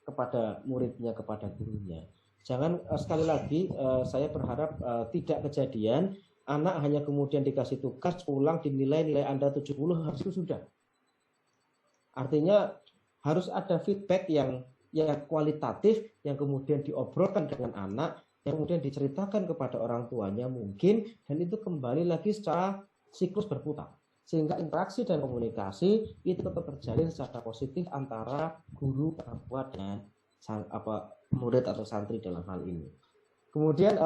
kepada muridnya, kepada gurunya. Jangan sekali lagi saya berharap tidak kejadian anak hanya kemudian dikasih tugas pulang dinilai nilai Anda 70 harus itu sudah. Artinya harus ada feedback yang kualitatif yang kemudian diobrolkan dengan anak, yang kemudian diceritakan kepada orang tuanya mungkin, dan itu kembali lagi secara siklus berputar. Sehingga interaksi dan komunikasi itu tetap terjalin secara positif antara guru, orang tua, dan murid atau santri dalam hal ini. Kemudian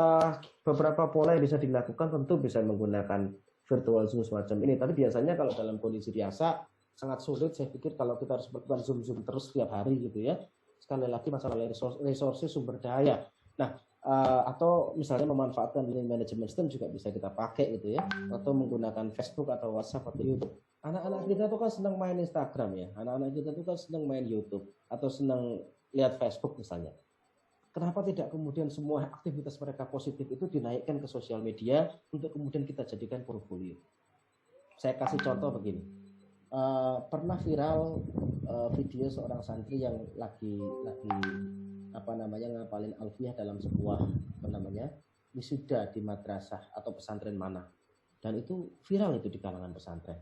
beberapa pola yang bisa dilakukan tentu bisa menggunakan virtual Zoom semacam ini. Tapi biasanya kalau dalam kondisi biasa sangat sulit. Saya pikir kalau kita harus melakukan Zoom terus setiap hari gitu ya. Sekali lagi masalah resources sumber daya. Nah, atau misalnya memanfaatkan learning management system juga bisa kita pakai gitu ya. Atau menggunakan Facebook atau WhatsApp atau YouTube. Anak-anak kita tuh kan senang main Instagram ya. Anak-anak kita tuh kan senang main YouTube atau senang lihat Facebook misalnya. Kenapa tidak kemudian semua aktivitas mereka positif itu dinaikkan ke sosial media untuk kemudian kita jadikan portfolio? Saya kasih contoh begini. Pernah viral video seorang santri yang lagi ngapalin alfiyah dalam sebuah wisuda di madrasah atau pesantren mana, dan itu viral itu di kalangan pesantren.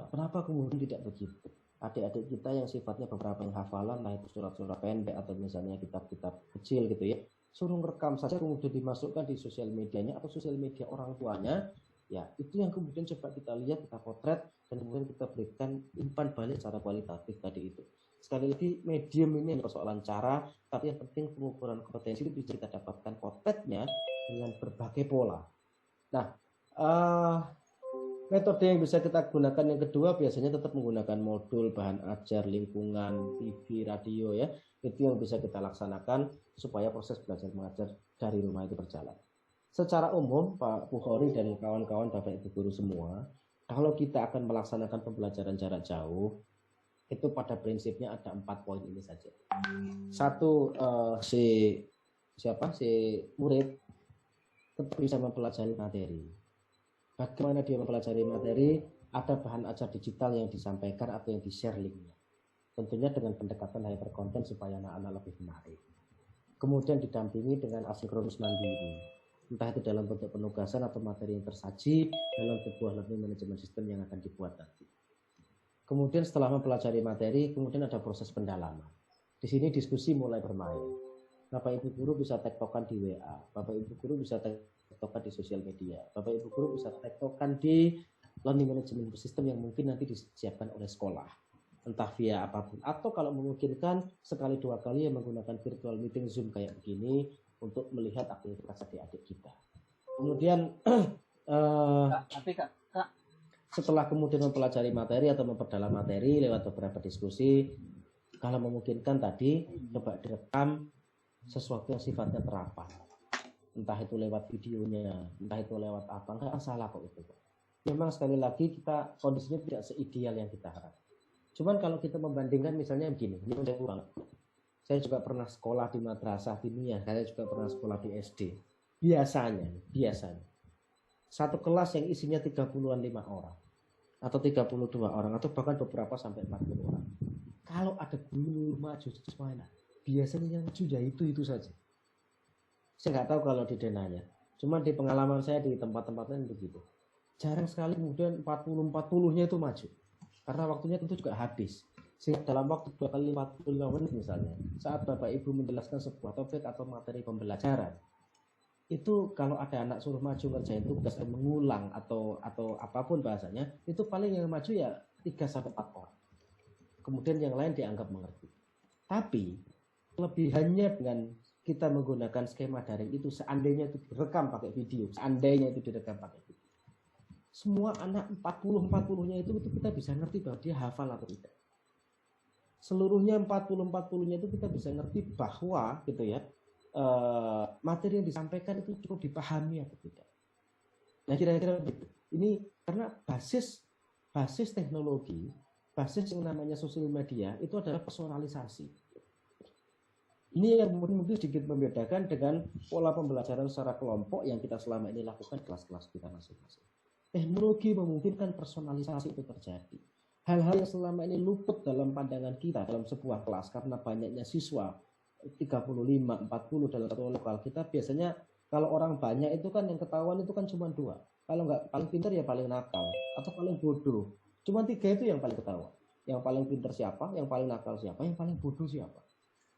Kenapa kemudian tidak begitu? Adik-adik kita yang sifatnya beberapa hafalan, nah itu surat-surat pendek atau misalnya kitab-kitab kecil gitu ya, suruh rekam saja kemudian dimasukkan di sosial medianya atau sosial media orang tuanya, ya itu yang kemudian coba kita lihat, kita potret, dan kemudian kita berikan umpan balik secara kualitatif tadi itu. Sekali lagi medium ini persoalan cara, tapi yang penting pengukuran kompetensi itu bisa kita dapatkan potretnya dengan berbagai pola. Nah, metode yang bisa kita gunakan yang kedua biasanya tetap menggunakan modul, bahan ajar, lingkungan, TV, radio ya. Itu yang bisa kita laksanakan supaya proses belajar mengajar dari rumah itu berjalan. Secara umum Pak Bukhari dan kawan-kawan Bapak Ibu guru semua, kalau kita akan melaksanakan pembelajaran jarak jauh, itu pada prinsipnya ada 4 poin ini saja. Satu, si murid tetap bisa mempelajari materi. Bagaimana dia mempelajari materi? Ada bahan ajar digital yang disampaikan atau yang di-share linknya. Tentunya dengan pendekatan hypercontent supaya anak-anak lebih menarik. Kemudian didampingi dengan asinkronus mandiri. Entah itu dalam bentuk penugasan atau materi yang tersaji dalam sebuah learning management system yang akan dibuat nanti. Kemudian setelah mempelajari materi, kemudian ada proses pendalaman. Di sini diskusi mulai bermain. Bapak Ibu guru bisa tektokan di WA, Bapak Ibu guru bisa tektokan di sosial media, Bapak Ibu guru bisa tektokan di learning management system yang mungkin nanti disiapkan oleh sekolah, entah via apapun, atau kalau memungkinkan sekali 2 kali yang menggunakan virtual meeting Zoom kayak begini untuk melihat aktivitas adik-adik kita. Kemudian setelah kemudian mempelajari materi atau memperdalam materi lewat beberapa diskusi, Kalau memungkinkan tadi coba direkam sesuatu yang sifatnya terapan. Entah itu lewat videonya, entah itu lewat apa, nggak salah kok itu. Memang sekali lagi kita kondisinya tidak seideal yang kita harap. Cuman kalau kita membandingkan misalnya begini, ini udah kurang. Saya juga pernah sekolah di madrasah diniyah, saya juga pernah sekolah di SD. Biasanya satu kelas yang isinya 30-an 5 orang atau 32 orang atau bahkan beberapa sampai 40 orang. Kalau ada guru maju semuanya, biasanya yang maju ya itu saja. Saya nggak tahu kalau di denanya. Cuma di pengalaman saya di tempat-tempat lain begitu. Jarang sekali kemudian 40-40-nya itu maju. Karena waktunya tentu juga habis. Sehingga dalam waktu 2 kali 45 menit misalnya, saat Bapak Ibu menjelaskan sebuah topik atau materi pembelajaran, itu kalau ada anak suruh maju ngerjain tugas mengulang atau apapun bahasanya, itu paling yang maju ya 3-4 orang. Kemudian yang lain dianggap mengerti. Tapi kelebihannya dengan kita menggunakan skema daring itu, seandainya itu direkam pakai video, semua anak 40-40-nya itu kita bisa ngerti bahwa dia hafal atau tidak. Seluruhnya 40-40-nya itu kita bisa ngerti bahwa gitu ya, materi yang disampaikan itu cukup dipahami atau tidak. Nah kira-kira begitu. Ini karena basis teknologi, basis yang namanya sosial media itu adalah personalisasi. Ini yang mungkin sedikit membedakan dengan pola pembelajaran secara kelompok yang kita selama ini lakukan kelas-kelas kita masing-masing. Teknologi memungkinkan personalisasi itu terjadi. Hal-hal yang selama ini luput dalam pandangan kita dalam sebuah kelas karena banyaknya siswa 35-40 dalam satu lokal, kita biasanya kalau orang banyak itu kan yang ketahuan itu kan cuma 2. Kalau nggak paling pintar ya paling nakal atau paling bodoh. Cuma 3 itu yang paling ketahuan. Yang paling pintar siapa, yang paling nakal siapa, yang paling bodoh siapa.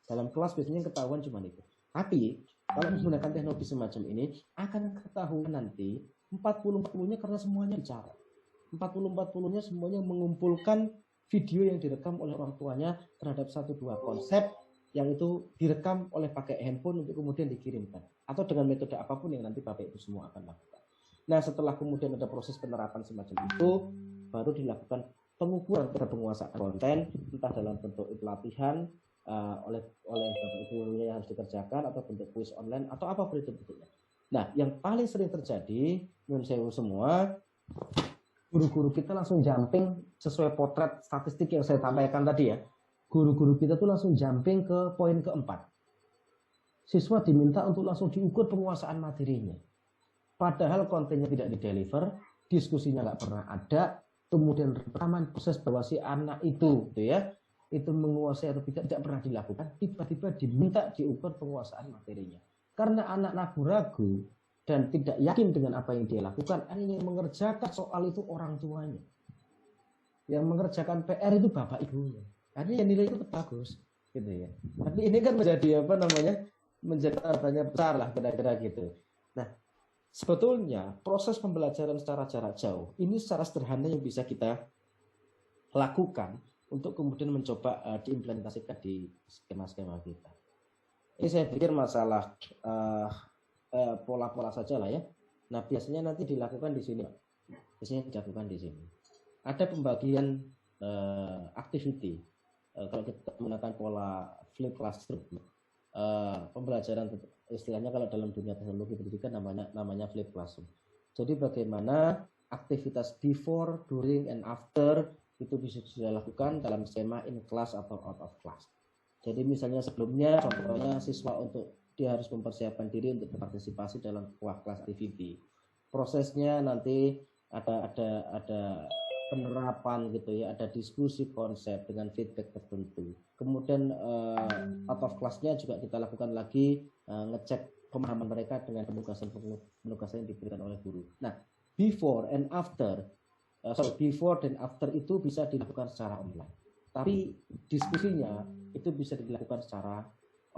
Dalam kelas biasanya ketahuan cuma itu. Tapi kalau menggunakan teknologi semacam ini akan ketahuan nanti 40-40-nya karena semuanya bicara. 40-40-nya semuanya mengumpulkan video yang direkam oleh orang tuanya terhadap 1-2 konsep yang itu direkam oleh pakai handphone untuk kemudian dikirimkan. Atau dengan metode apapun yang nanti Bapak Ibu semua akan lakukan. Nah setelah kemudian ada proses penerapan semacam itu, baru dilakukan pengukuran pada penguasaan konten, entah dalam bentuk pelatihan oleh Bapak Ibu yang harus dikerjakan, atau bentuk kuis online, atau apapun itu bentuknya. Nah yang paling sering terjadi, menurut saya semua, guru-guru kita langsung jumping sesuai potret statistik yang saya sampaikan tadi ya. Guru-guru kita tuh langsung jumping ke poin keempat. Siswa diminta untuk langsung diukur penguasaan materinya. Padahal kontennya tidak dideliver, diskusinya nggak pernah ada, kemudian rekaman proses bahwa si anak itu ya, itu menguasai atau tidak pernah dilakukan, tiba-tiba diminta diukur penguasaan materinya. Karena anak ragu-ragu dan tidak yakin dengan apa yang dia lakukan, yang mengerjakan soal itu orang tuanya. Yang mengerjakan PR itu bapak ibunya. Artinya nilai itu bagus, gitu ya. Tapi ini kan menjadi menjadi tanya besar lah kira-kira gitu. Nah, sebetulnya proses pembelajaran secara jarak jauh ini secara sederhana yang bisa kita lakukan untuk kemudian mencoba diimplementasikan di skema-skema kita. Ini saya pikir masalah pola-pola saja lah ya. Nah biasanya nanti dilakukan di sini. Ada pembagian activity. Kalau kita menggunakan pola flip classroom, pembelajaran istilahnya kalau dalam dunia teknologi pendidikan namanya flip classroom. Jadi bagaimana aktivitas before, during, and after itu bisa dilakukan dalam skema in class atau out of class. Jadi misalnya sebelumnya contohnya siswa dia harus mempersiapkan diri untuk berpartisipasi dalam sebuah class activity. Prosesnya nanti ada penerapan gitu ya, ada diskusi konsep dengan feedback tertentu. Kemudian out of class-nya juga kita lakukan lagi ngecek pemahaman mereka dengan penugasan yang diberikan oleh guru. Nah, before dan after itu bisa dilakukan secara online. Tapi diskusinya itu bisa dilakukan secara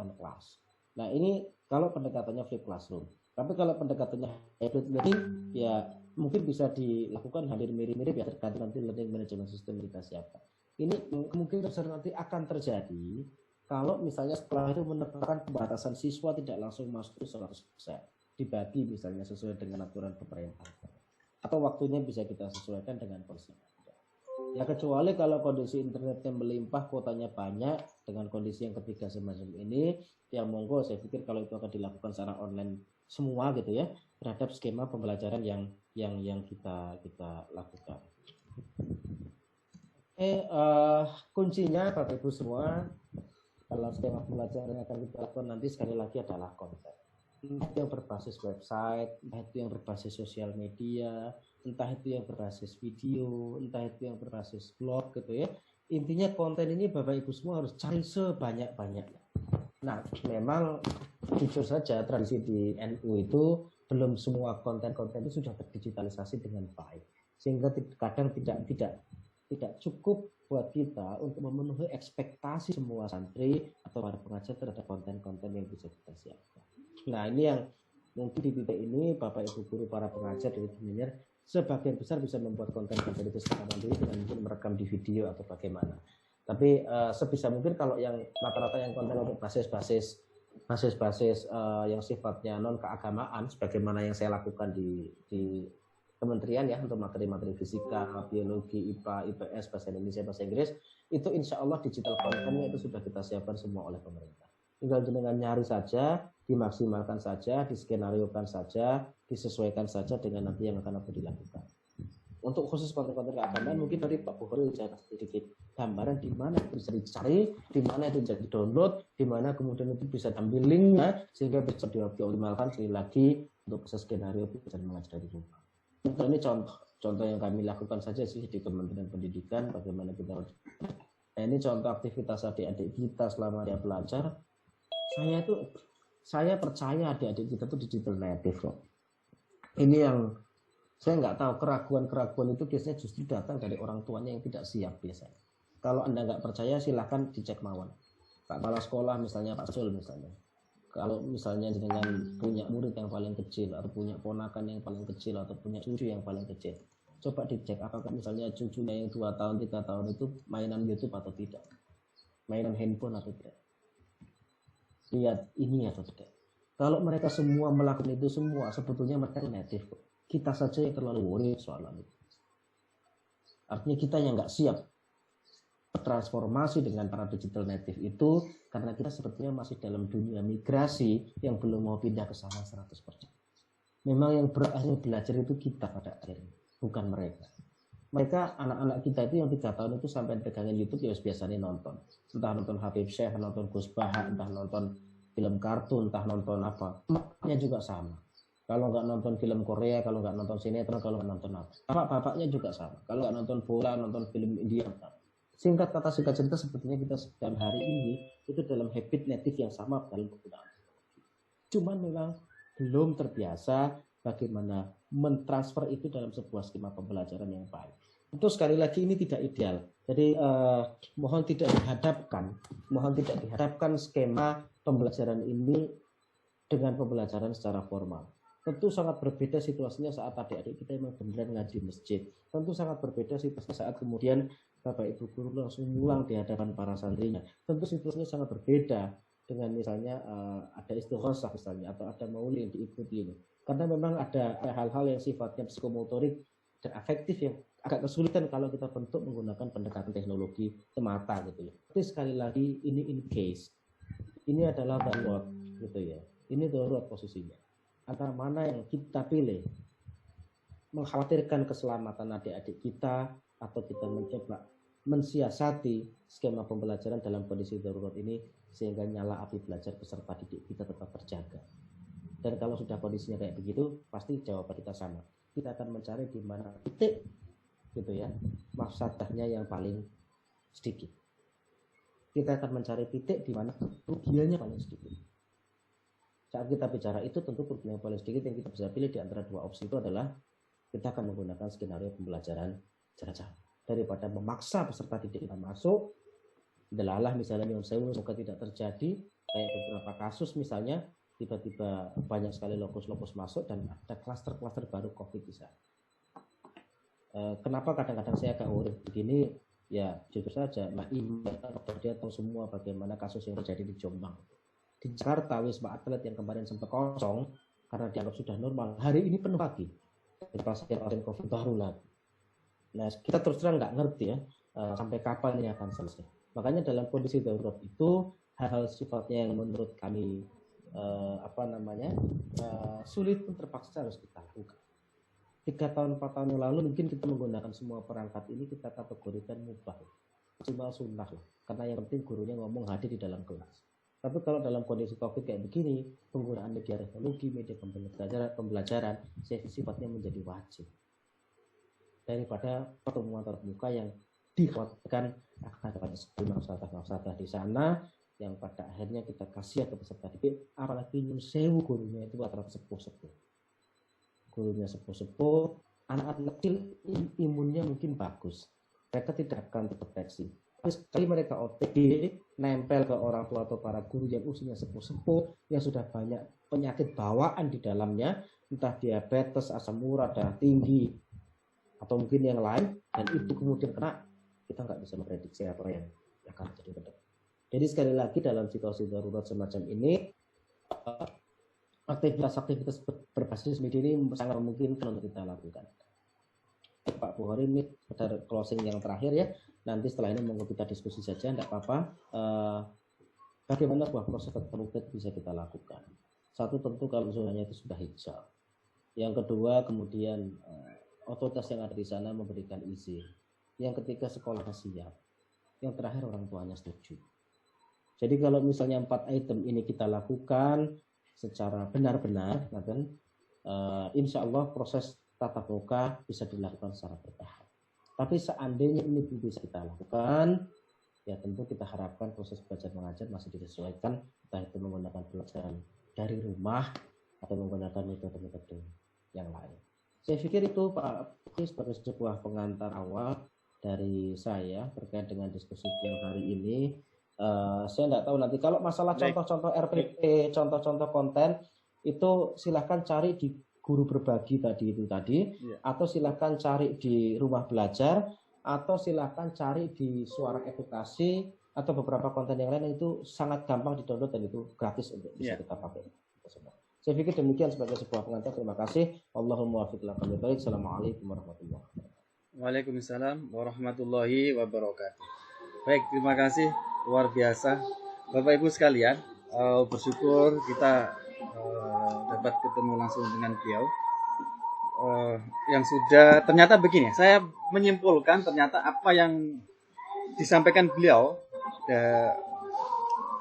on class. Nah, ini kalau pendekatannya flip classroom. Tapi kalau pendekatannya hybrid learning ya mungkin bisa dilakukan hampir mirip-mirip ya, tergantung nanti learning management system kita siapa. Ini mungkin nanti akan terjadi kalau misalnya sekolah itu menetapkan pembatasan siswa tidak langsung masuk 100%, dibagi misalnya sesuai dengan aturan pemerintah. Atau waktunya bisa kita sesuaikan dengan porsi. Ya kecuali kalau kondisi internetnya melimpah, kuotanya banyak, dengan kondisi yang ketiga semacam ini, ya monggo saya pikir kalau itu akan dilakukan secara online semua gitu ya, terhadap skema pembelajaran yang kita lakukan. Kuncinya Bapak Ibu semua dalam skema pembelajaran yang akan kita lakukan nanti sekali lagi adalah konten. Entah itu yang berbasis website, entah itu yang berbasis sosial media, entah itu yang berbasis video, entah itu yang berbasis blog gitu ya. Intinya konten ini Bapak Ibu semua harus cari sebanyak-banyaknya. Nah, memang jujur saja tradisi di NU itu belum semua konten-konten itu sudah terdigitalisasi dengan baik. Sehingga kadang tidak cukup buat kita untuk memenuhi ekspektasi semua santri atau para pengajar terhadap konten-konten yang bisa kita siapkan. Nah, ini yang mungkin di titik ini Bapak Ibu guru para pengajar dari Buminer sebagian besar bisa membuat konten-konten itu secara mandiri dengan mungkin merekam di video atau bagaimana. Tapi sebisa mungkin kalau yang rata-rata yang konten untuk basis yang sifatnya non keagamaan, sebagaimana yang saya lakukan di kementerian ya untuk materi-materi fisika, biologi, IPA, IPS, bahasa Indonesia, bahasa Inggris, itu insya Allah digital content-nya itu sudah kita siapkan semua oleh pemerintah. Tinggal dengan nyari saja, dimaksimalkan saja, diskenariokan saja, disesuaikan saja dengan nanti yang akan dilakukan. Untuk khusus konten-konten keagamaan mungkin dari Pak Bukhari bisa sedikit gambaran di mana itu bisa dicari, di mana itu bisa di-download, di mana kemudian itu bisa ambil linknya sehingga bisa dioptimalkan sekali lagi untuk proses skenario bisa mengajar di rumah. Ini contoh yang kami lakukan saja sih di Kementerian Pendidikan, bagaimana kita. Nah, ini contoh aktivitas adik-adik kita selama dia belajar. Saya percaya adik-adik kita tuh digital native kok. Ini yang saya nggak tahu, keraguan itu biasanya justru datang dari orang tuanya yang tidak siap biasanya. Kalau Anda nggak percaya silahkan dicek mawon. Pak Kepala Sekolah misalnya Pak Sul misalnya. Kalau misalnya dengan punya murid yang paling kecil atau punya ponakan yang paling kecil atau punya cucu yang paling kecil, coba dicek apakah misalnya cucunya yang 2 tahun 3 tahun itu mainan YouTube atau tidak, mainan handphone atau tidak, lihat ini atau tidak. Kalau mereka semua melakukan itu semua, sebetulnya mereka native. Kita saja yang terlalu worry soal itu. Artinya kita yang nggak siap transformasi dengan para digital native itu karena kita sebetulnya masih dalam dunia migrasi yang belum mau pindah ke sana 100%. Memang yang berakhir belajar itu kita pada akhirnya, bukan mereka. Mereka anak-anak kita itu yang 3 tahun itu sampai pegangin YouTube ya biasanya nonton. Entah nonton Habib Syekh, nonton Gus Baha, entah nonton film kartun, entah nonton apa. Maknya juga sama. Kalau nggak nonton film Korea, kalau nggak nonton sinetron, kalau nggak nonton apa. Bapaknya juga sama. Kalau nggak nonton bola, nonton film India. Singkat kata singkat cerita sebetulnya kita sedang hari ini itu dalam habit native yang sama dalam penggunaan. Cuman memang belum terbiasa bagaimana mentransfer itu dalam sebuah skema pembelajaran yang baik. Itu sekali lagi ini tidak ideal. Jadi mohon tidak dihadapkan skema pembelajaran ini dengan pembelajaran secara formal. Tentu sangat berbeda situasinya saat adik-adik kita memang benar ngaji masjid. Tentu sangat berbeda situasinya saat kemudian Bapak Ibu guru langsung mulang di hadapan para santrinya. Tentu situasinya sangat berbeda dengan misalnya ada istighosah misalnya atau ada maulid yang diikuti ini. Karena memang ada hal-hal yang sifatnya psikomotorik dan afektif yang agak kesulitan kalau kita bentuk menggunakan pendekatan teknologi semata gitu ya. Tapi sekali lagi ini in case. Ini adalah darurat gitu ya. Ini darurat posisinya. Antara mana yang kita pilih, mengkhawatirkan keselamatan adik-adik kita atau kita mencoba mensiasati skema pembelajaran dalam kondisi darurat ini sehingga nyala api belajar peserta didik kita tetap terjaga. Dan kalau sudah kondisinya kayak begitu, pasti jawaban kita sama. Kita akan mencari di mana titik gitu ya, mafsadahnya yang paling sedikit. Kita akan mencari titik di mana kerugiannya paling sedikit. Saat kita bicara itu tentu kerugian yang paling sedikit yang kita bisa pilih di antara dua opsi itu adalah kita akan menggunakan skenario pembelajaran jarak jauh daripada memaksa peserta didik kita masuk. Delalah misalnya yang saya semoga tidak terjadi kayak beberapa kasus misalnya tiba-tiba banyak sekali lokus-lokus masuk dan ada klaster-klaster baru COVID di sana. Kenapa kadang-kadang saya agak worry begini? Ya jujur saja, Mbak Ima dia tahu semua bagaimana kasus yang terjadi di Jombang. Di Jakarta Wisma Atlet yang kemarin sempat kosong karena dianggap sudah normal, hari ini penuh lagi. Pasien COVID baru lagi. Nah, kita terus terang nggak ngerti ya sampai kapan ini akan selesai. Makanya dalam kondisi darurat itu hal-hal sifatnya yang menurut kami sulit pun terpaksa harus kita lakukan. 3 tahun 4 tahun yang lalu mungkin kita menggunakan semua perangkat ini kita kategorikan mubah, maksimal sunnah lah. Karena yang penting gurunya ngomong hadir di dalam kelas. Tapi kalau dalam kondisi COVID kayak begini, penggunaan media teknologi, media pembelajaran sifatnya menjadi wajib. Daripada pertemuan tatap muka yang dikhawatirkan akan ada mafsadah di sana, yang pada akhirnya kita kasih ke peserta didik, apalagi nyun sewu gurunya itu adalah sepuh-sepuh. Gurunya sepuh-sepuh, anak-anak kecil imunnya mungkin bagus, mereka tidak akan terdeteksi. Sekali mereka OTG, nempel ke orang tua atau para guru yang usianya sepuh-sepuh, yang sudah banyak penyakit bawaan di dalamnya, entah diabetes, asam urat, darah tinggi, atau mungkin yang lain, dan itu kemudian kena, kita nggak bisa memprediksi apa yang akan terjadi ke depan. Jadi sekali lagi dalam situasi darurat semacam ini, aktivitas berbasis media ini sangat memungkinkan untuk kita lakukan. Pak Bukhari, ini pada closing yang terakhir ya. Nanti setelah ini mau kita diskusi saja, tidak apa-apa. Bagaimana sebuah proses tertutup bisa kita lakukan? Satu, tentu kalau zonanya itu sudah hijau. Yang kedua, kemudian otoritas yang ada di sana memberikan izin. Yang ketiga, sekolah siap. Yang terakhir, orang tuanya setuju. Jadi kalau misalnya 4 item ini kita lakukan secara benar-benar, insya Allah proses tatap muka bisa dilakukan secara bertahap. Tapi seandainya ini bisa kita lakukan, ya tentu kita harapkan proses belajar mengajar masih disesuaikan, entah itu menggunakan pelajaran dari rumah atau menggunakan metode-metode yang lain. Saya pikir itu Pak sebagai sebuah pengantar awal dari saya terkait dengan diskusi yang hari ini. Saya tidak tahu nanti kalau masalah contoh-contoh RPP, contoh-contoh konten itu silahkan cari di guru berbagi tadi, atau silahkan cari di rumah belajar, atau silahkan cari di suara edukasi atau beberapa konten yang lain, itu sangat gampang di-download dan itu gratis untuk bisa kita pakai. Saya pikir demikian sebagai sebuah pengantar. Terima kasih. Allahumma waffiq lana wa barik. Assalamualaikum warahmatullahi wabarakatuh. Waalaikumsalam warahmatullahi wabarakatuh. Baik, terima kasih, luar biasa Bapak Ibu sekalian. Bersyukur kita dapat ketemu langsung dengan beliau yang sudah, ternyata begini, saya menyimpulkan ternyata apa yang disampaikan beliau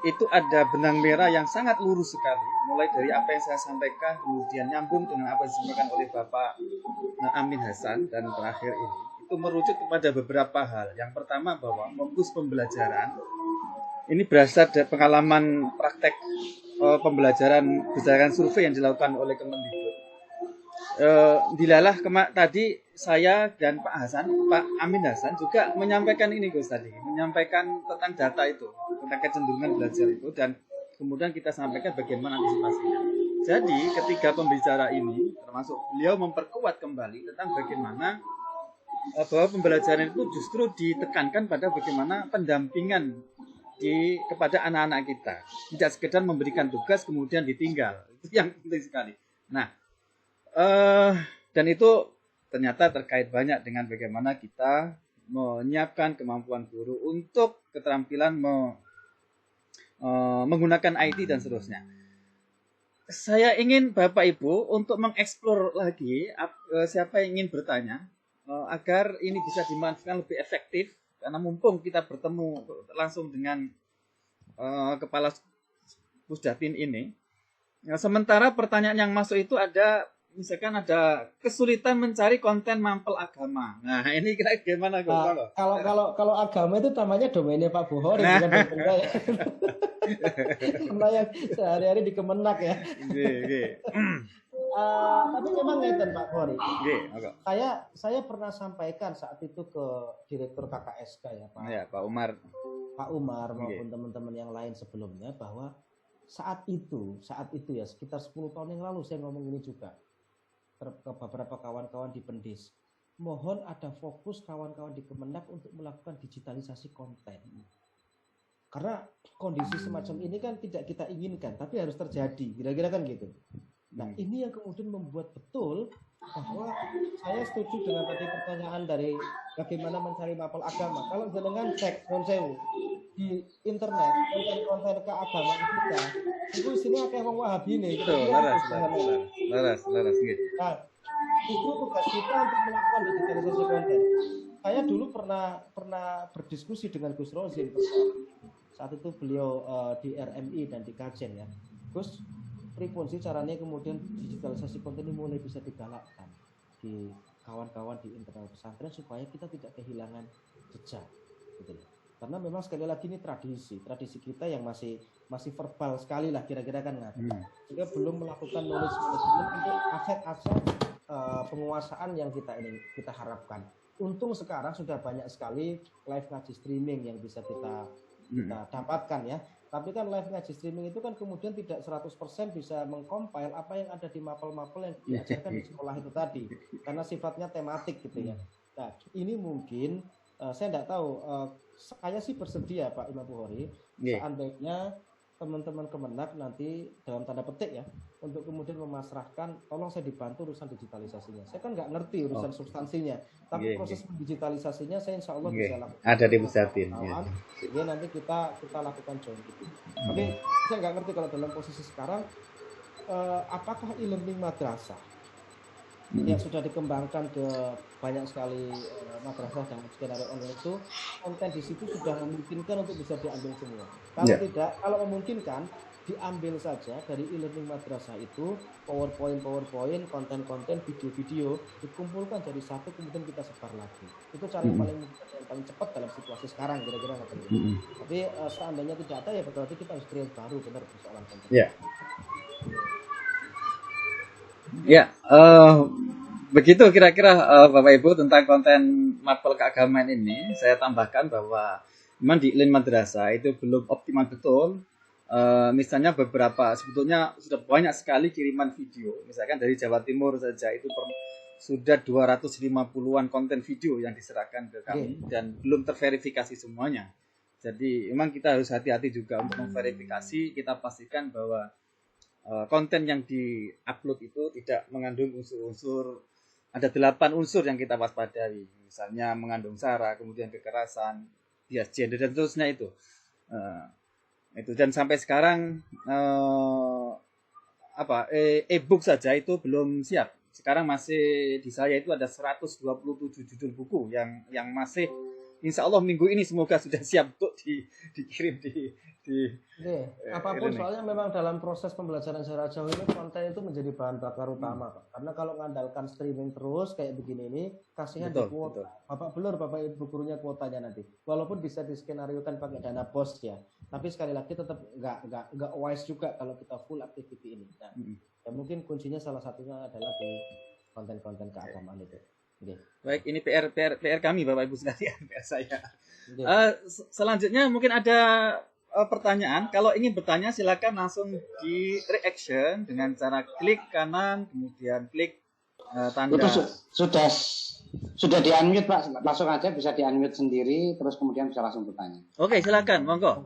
itu ada benang merah yang sangat lurus sekali, mulai dari apa yang saya sampaikan kemudian nyambung dengan apa yang disampaikan oleh Bapak Amin Hasan, dan terakhir ini itu merujuk kepada beberapa hal. Yang pertama, bahwa fokus pembelajaran ini berasal dari pengalaman praktek pembelajaran berdasarkan survei yang dilakukan oleh Kemendikbud. Dilalah tadi saya dan Pak Amin Hasan juga menyampaikan ini Gus tadi, menyampaikan tentang data itu, tentang kecenderungan belajar itu, dan kemudian kita sampaikan bagaimana antisipasinya. Jadi ketika pembicara ini, termasuk beliau memperkuat kembali tentang bagaimana bahwa pembelajaran itu justru ditekankan pada bagaimana pendampingan kepada anak-anak kita, tidak sekedar memberikan tugas kemudian ditinggal, itu yang penting sekali. Nah, dan itu ternyata terkait banyak dengan bagaimana kita menyiapkan kemampuan guru untuk keterampilan menggunakan IT dan seterusnya. Saya ingin Bapak Ibu untuk mengeksplor lagi siapa yang ingin bertanya agar ini bisa dimanfaatkan lebih efektif. Karena mumpung kita bertemu langsung dengan Kepala Pusdatin ini, sementara pertanyaan yang masuk itu ada, misalkan ada kesulitan mencari konten mampel agama. Nah, ini kira gimana? Kalau agama itu namanya domainnya Pak Bukhari, bukan domain saya. Karena yang sehari-hari di Kemenak ya. Tapi memang ngeten Pak Bukhari. Saya pernah sampaikan saat itu ke Direktur KKSK ya Pak. Ya, Pak Umar maupun teman-teman yang lain sebelumnya, bahwa saat itu ya sekitar 10 tahun yang lalu saya ngomong ini juga ke beberapa kawan-kawan di Pendis. Mohon ada fokus kawan-kawan di Kemenak untuk melakukan digitalisasi konten. Karena kondisi semacam ini kan tidak kita inginkan, tapi harus terjadi. Kira-kira kan gitu. Nah, ini yang kemudian membuat betul bahwa saya setuju dengan tadi pertanyaan dari bagaimana mencari mapel agama. Kalau jenengan cek konsewu di internet konten-konten keagamaan kita, itu isinya kayak wong Wahabi nih. Betul, laras gitu. Nah, itu tugas kita untuk melakukan digitalisasi konten. Saya dulu pernah berdiskusi dengan Gus Rozin saat itu beliau di RMI dan di Kajen ya. Gus, pripun sih caranya kemudian digitalisasi konten ini mulai bisa digalakkan di kawan-kawan di internal pesantren supaya kita tidak kehilangan jejak gitu loh. Karena memang sekali lagi ini tradisi kita yang masih verbal sekali lah kira-kira kan sehingga belum melakukan knowledge management untuk aset-aset penguasaan yang kita harapkan. Untung sekarang sudah banyak sekali live ngaji streaming yang bisa kita dapatkan ya. Tapi kan live ngaji streaming itu kan kemudian tidak 100% bisa mengcompile apa yang ada di mapel-mapel yang diajarkan di sekolah itu tadi. Karena sifatnya tematik gitu ya. Nah, ini mungkin saya tidak tahu, saya sih bersedia Pak Imam Bukhari, seandainya teman-teman Kemenak nanti dalam tanda petik ya, untuk kemudian memasrahkan, tolong saya dibantu urusan digitalisasinya. Saya kan nggak ngerti urusan substansinya, tapi proses digitalisasinya saya insya Allah bisa lakukan. Ada di Musatin. Jadi nanti kita lakukan join itu. Tapi saya nggak ngerti kalau dalam posisi sekarang, apakah e-learning madrasah yang sudah dikembangkan ke banyak sekali madrasah dan skenario online itu konten di situ sudah memungkinkan untuk bisa diambil semua. Kalau tidak, kalau memungkinkan diambil saja dari e-learning madrasah itu PowerPoint, konten-konten, video-video dikumpulkan jadi satu kemudian kita sebar lagi. Itu cara yang paling cepat dalam situasi sekarang kira-kira nggak perlu. Tapi seandainya tidak ada ya berarti kita harus create baru benar persoalan konten. Begitu kira-kira Bapak Ibu tentang konten mapel keagamaan ini. Saya tambahkan bahwa memang di e-learning madrasah itu belum optimal betul. Misalnya sebetulnya sudah banyak sekali kiriman video. Misalkan dari Jawa Timur saja itu sudah 250-an konten video yang diserahkan ke kami dan belum terverifikasi semuanya. Jadi memang kita harus hati-hati juga untuk memverifikasi. Kita pastikan bahwa konten yang di-upload itu tidak mengandung unsur-unsur, ada 8 unsur yang kita waspadai, misalnya mengandung sara, kemudian kekerasan, bias gender dan seterusnya itu dan sampai sekarang e-book saja itu belum siap. Sekarang masih di saya itu ada 127 judul buku yang masih insya Allah minggu ini semoga sudah siap untuk dikirim apapun soalnya memang dalam proses pembelajaran jarak jauh ini konten itu menjadi bahan bakar utama Pak. Karena kalau mengandalkan streaming terus kayak begini ini kasihan di kuota. Bapak Ibu gurunya kuotanya nanti. Walaupun bisa diskenariokan pakai dana bos ya. Tapi sekali lagi tetap nggak wise juga kalau kita full activity ini. Nah, ya mungkin kuncinya salah satunya adalah di konten-konten keagamaan itu. Baik, ini PR kami Bapak Ibu sekalian, PR saya. Selanjutnya mungkin ada pertanyaan. Kalau ingin bertanya silakan langsung di reaction dengan cara klik kanan kemudian klik tanda. Itu sudah di-unmute Pak, langsung aja bisa di-unmute sendiri terus kemudian bisa langsung bertanya. Oke, silakan, monggo.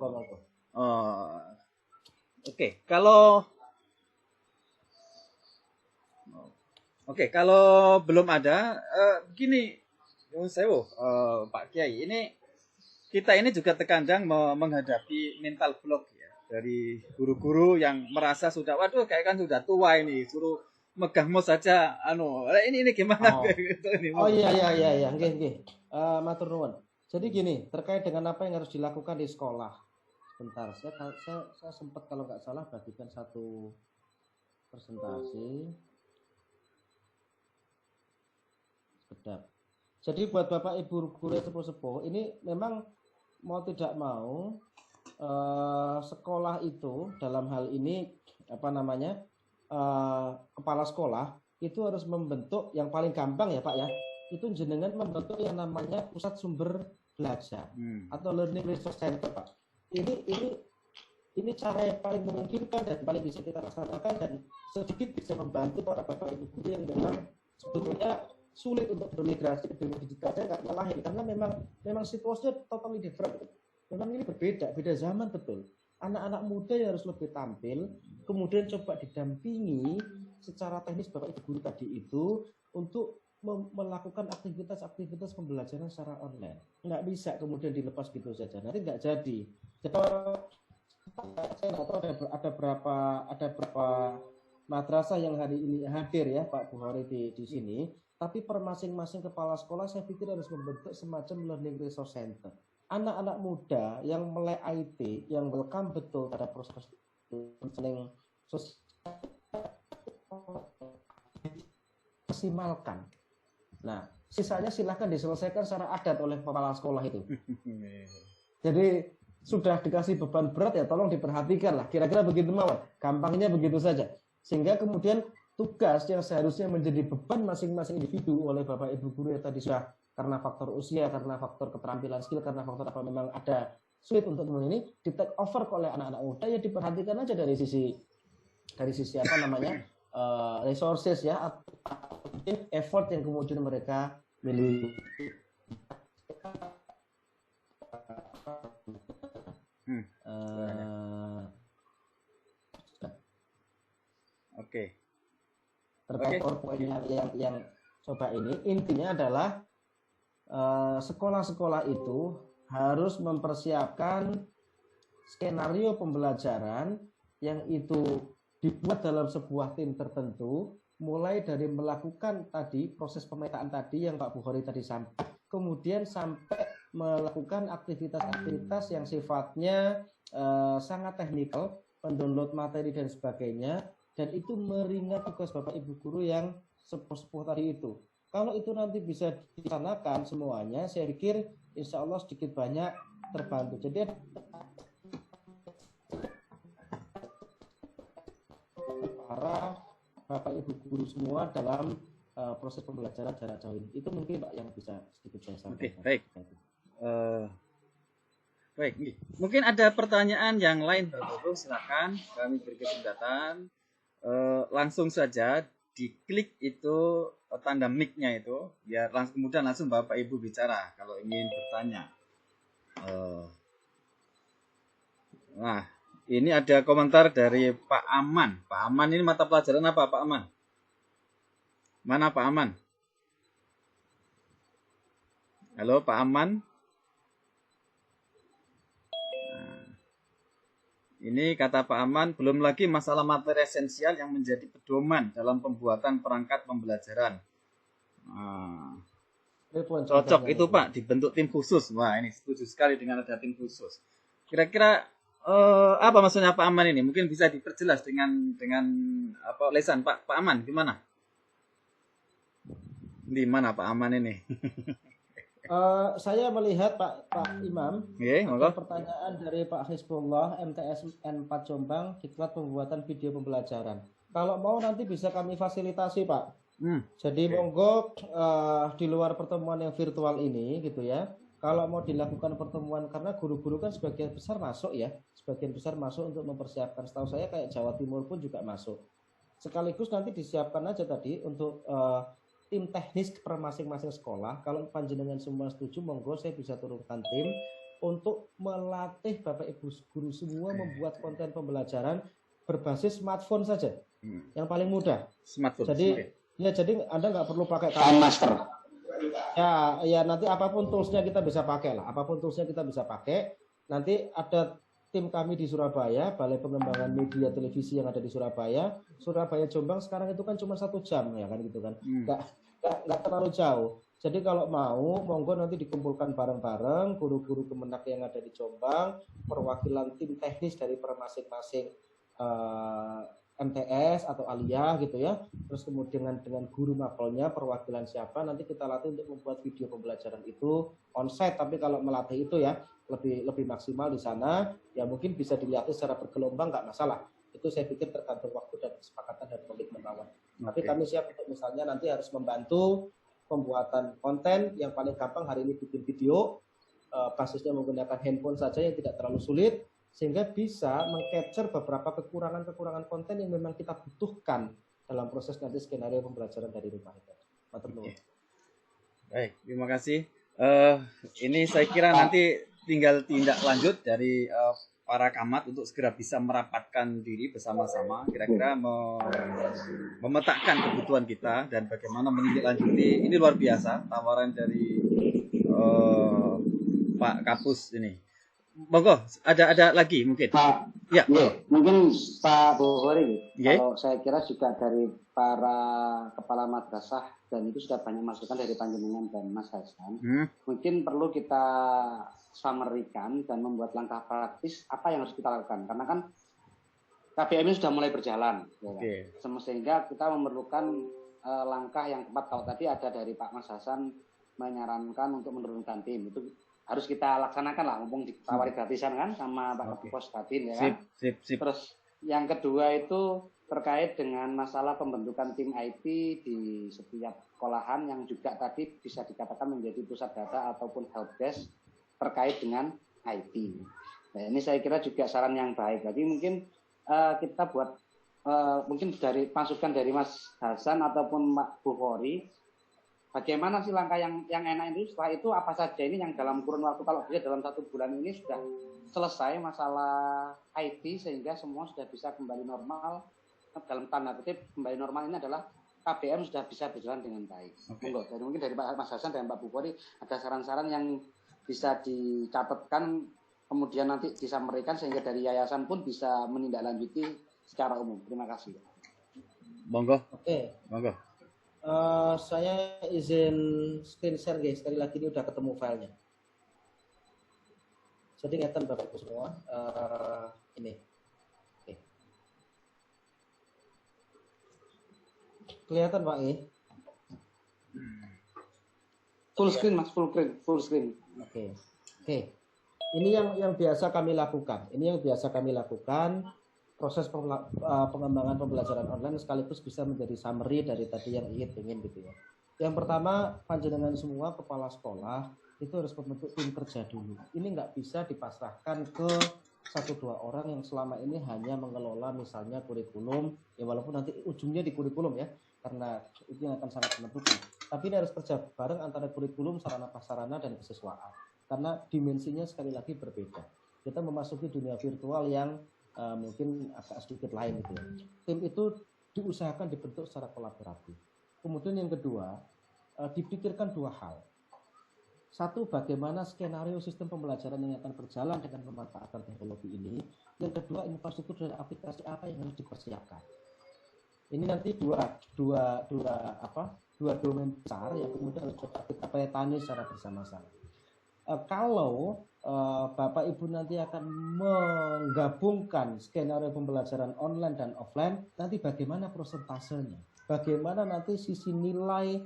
Kalau belum ada, begini, Pak Kiai, kita ini juga terkadang menghadapi mental block ya dari guru-guru yang merasa sudah, waduh, kayak kan sudah tua ini, suruh megang mouse saja, ini gimana? Iya, matur nuwun. Jadi gini, terkait dengan apa yang harus dilakukan di sekolah. Bentar, saya sempat kalau nggak salah bagikan satu presentasi. Sedap. Jadi buat Bapak Ibu guru sepuh-sepuh, ini memang mau tidak mau sekolah itu dalam hal ini kepala sekolah itu harus membentuk yang paling gampang ya Pak ya. Itu jenengan membentuk yang namanya pusat sumber belajar atau learning resource center Pak. Ini cara yang paling memungkinkan dan paling bisa kita laksanakan dan sedikit bisa membantu para Bapak Ibu guru yang memang sebetulnya sulit untuk bermigrasi ke dunia digital. Saya nggak nyalahin karena memang situasinya totally different. Memang ini beda zaman betul. Anak-anak muda yang harus lebih tampil, kemudian coba didampingi secara teknis Bapak Ibu guru tadi itu untuk melakukan aktivitas pembelajaran secara online. Nggak bisa kemudian dilepas gitu saja. Nanti nggak jadi. Jadi saya nggak tahu ada berapa madrasah yang hari ini hadir ya Pak Bukhari di sini. Tapi per masing-masing kepala sekolah saya pikir harus membentuk semacam learning resource center. Anak-anak muda yang melek IT, yang welcome betul pada proses learning sosial maksimalkan. Nah, sisanya silahkan diselesaikan secara adat oleh kepala sekolah itu. Jadi sudah dikasih beban berat ya tolong diperhatikan lah. Kira-kira begitu mawar. Gampangnya begitu saja. Sehingga kemudian tugas yang seharusnya menjadi beban masing-masing individu oleh Bapak Ibu guru yang tadi sudah karena faktor usia, karena faktor keterampilan skill, karena faktor apa memang ada sulit untuk ini di take over oleh anak-anak muda ya diperhatikan aja dari sisi apa namanya resources ya atau effort yang kemudian mereka miliki. Oke. Terkait poin yang coba ini intinya adalah sekolah-sekolah itu harus mempersiapkan skenario pembelajaran yang itu dibuat dalam sebuah tim tertentu, mulai dari melakukan tadi proses pemetaan tadi yang Pak Bukhari tadi sampaikan, kemudian sampai melakukan aktivitas-aktivitas yang sifatnya sangat teknikal, mendownload materi dan sebagainya, dan itu meringat tugas Bapak Ibu guru yang sepuh tadi itu. Kalau itu nanti bisa dilaksanakan semuanya, saya pikir insya Allah sedikit banyak terbantu. Jadi para Bapak Ibu guru semua dalam proses pembelajaran jarak jauh ini. Itu mungkin Pak yang bisa sedikit saya sampaikan. Oke, baik. Baik, mungkin ada pertanyaan yang lain, Bapak-Ibu, silakan. Kami beri kesempatan. Langsung saja diklik itu tanda mic-nya itu, biar kemudian langsung Bapak Ibu bicara kalau ingin bertanya. Nah, ini ada komentar dari Pak Aman. Pak Aman ini mata pelajaran apa, Pak Aman? Mana Pak Aman? Halo, Pak Aman. Ini kata Pak Aman, belum lagi masalah materi esensial yang menjadi pedoman dalam pembuatan perangkat pembelajaran. Cocok itu Pak, dibentuk tim khusus. Wah, ini setuju sekali dengan ada tim khusus. Kira-kira apa maksudnya Pak Aman ini? Mungkin bisa diperjelas dengan apa lesan Pak Aman gimana? Di mana Pak Aman ini? Saya melihat Pak Imam, ada pertanyaan dari Pak Hizbullah MTS N4 Jombang, diklat pembuatan video pembelajaran. Kalau mau nanti bisa kami fasilitasi Pak. Jadi monggo di luar pertemuan yang virtual ini gitu ya. Kalau mau dilakukan pertemuan, karena guru-guru kan sebagian besar masuk ya, sebagian besar masuk untuk mempersiapkan. Setahu saya kayak Jawa Timur pun juga masuk. Sekaligus nanti disiapkan aja tadi untuk tim teknis per masing-masing sekolah. Kalau panjenengan semua setuju, monggo saya bisa turunkan tim untuk melatih Bapak Ibu guru semua membuat konten pembelajaran berbasis smartphone saja. Yang paling mudah. Smartphone. Jadi Anda nggak perlu pakai master. Ya nanti apapun toolsnya kita bisa pakai lah. Apapun toolsnya kita bisa pakai. Nanti ada tim kami di Surabaya, Balai Pengembangan Media Televisi yang ada di Surabaya Jombang sekarang itu kan cuma 1 jam ya kan gitu kan, nggak terlalu jauh. Jadi kalau mau, monggo nanti dikumpulkan bareng-bareng guru-guru Kemenak yang ada di Jombang, perwakilan tim teknis dari masing-masing MTS atau Aliyah gitu ya. Terus kemudian dengan guru mapelnya perwakilan siapa, nanti kita latih untuk membuat video pembelajaran itu onsite. Tapi kalau melatih itu ya lebih maksimal di sana, ya mungkin bisa dilihat secara bergelombang nggak masalah. Itu saya pikir tergantung waktu dan kesepakatan dan komitmen lawan. Tapi kami siap untuk misalnya nanti harus membantu pembuatan konten yang paling gampang hari ini bikin video, basisnya menggunakan handphone saja yang tidak terlalu sulit, sehingga bisa mengcapture beberapa kekurangan konten yang memang kita butuhkan dalam proses nanti skenario pembelajaran dari rumah itu. Baik, terima kasih. Ini saya kira nanti tinggal tindak lanjut dari para camat untuk segera bisa merapatkan diri bersama-sama, kira-kira memetakan kebutuhan kita dan bagaimana menindaklanjuti. Ini luar biasa tawaran dari Pak Kapus ini. Monggo, ada lagi mungkin. Pak, Ya. mungkin Pak Bukhari, Ya. kalau saya kira juga dari para kepala madrasah dan itu sudah banyak masukan dari Panjenengan dan Mas Hasan. Mungkin perlu kita summary-kan dan membuat langkah praktis apa yang harus kita lakukan. Karena kan KBM ini sudah mulai berjalan, ya kan? Sehingga kita memerlukan langkah yang tepat. Kalau tadi ada dari Pak Mas Hasan menyarankan untuk menurunkan tim, itu harus kita laksanakan lah, mumpung ditawari gratisan kan sama Pak Kapus tadi, ya kan? Sip. Terus yang kedua itu terkait dengan masalah pembentukan tim IT di setiap sekolahan yang juga tadi bisa dikatakan menjadi pusat data ataupun helpdesk terkait dengan IT. Nah, ini saya kira juga saran yang baik. Jadi mungkin kita buat mungkin dari masukan dari Mas Hasan ataupun Pak Bukhari, bagaimana sih langkah yang enak itu? Setelah itu apa saja ini yang dalam kurun waktu, kalau bisa dalam 1 bulan ini sudah selesai masalah IT sehingga semua sudah bisa kembali normal. Dalam tanda kutip kembali normal ini adalah KBM sudah bisa berjalan dengan baik. Mungkin dari Pak Mas Hasan dan Pak Bukhari ada saran-saran yang bisa dicatatkan kemudian nanti disampaikan sehingga dari yayasan pun bisa menindaklanjuti secara umum. Terima kasih. Monggo. Oke. Monggo. Saya izin screen share guys. Sekali lagi ini udah ketemu filenya. Jadi ngeten Bapak Ibu semua. Ini. Oke. Kelihatan Pak ya? Full screen Mas, full screen. Oke. Ini yang biasa kami lakukan. Proses pengembangan pembelajaran online sekaligus bisa menjadi summary dari tadi yang ingin gitu ya. Yang pertama, panjenengan semua kepala sekolah itu harus membentuk tim kerja dulu. Ini nggak bisa dipasrahkan ke 1-2 orang yang selama ini hanya mengelola misalnya kurikulum, ya walaupun nanti ujungnya di kurikulum ya, karena itu yang akan sangat menentukan. Tapi ini harus kerja bareng antara kurikulum, sarana prasarana dan kesiswaan. Karena dimensinya sekali lagi berbeda. Kita memasuki dunia virtual yang mungkin agak sedikit lain gitu ya. Tim itu diusahakan dibentuk secara kolaboratif. Kemudian yang kedua, dipikirkan 2 hal. Satu, bagaimana skenario sistem pembelajaran yang akan berjalan dengan memanfaatkan teknologi ini. Yang kedua, infrastruktur dan aplikasi apa yang harus dipersiapkan. Ini nanti dua domain besar yang kemudian harus coba kita petani secara bersama-sama. Kalau Bapak Ibu nanti akan menggabungkan skenario pembelajaran online dan offline, nanti bagaimana persentasenya? Bagaimana nanti sisi nilai,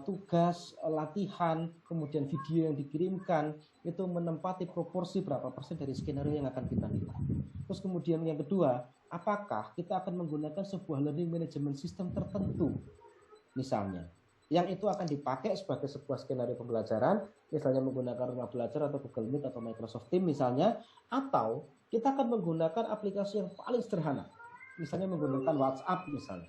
tugas, latihan, kemudian video yang dikirimkan, itu menempati proporsi berapa persen dari skenario yang akan kita nilai. Terus kemudian yang kedua, apakah kita akan menggunakan sebuah learning management system tertentu, misalnya, yang itu akan dipakai sebagai sebuah skenario pembelajaran, misalnya menggunakan Rumah Belajar atau Google Meet atau Microsoft Teams misalnya, atau kita akan menggunakan aplikasi yang paling sederhana, misalnya menggunakan WhatsApp misalnya.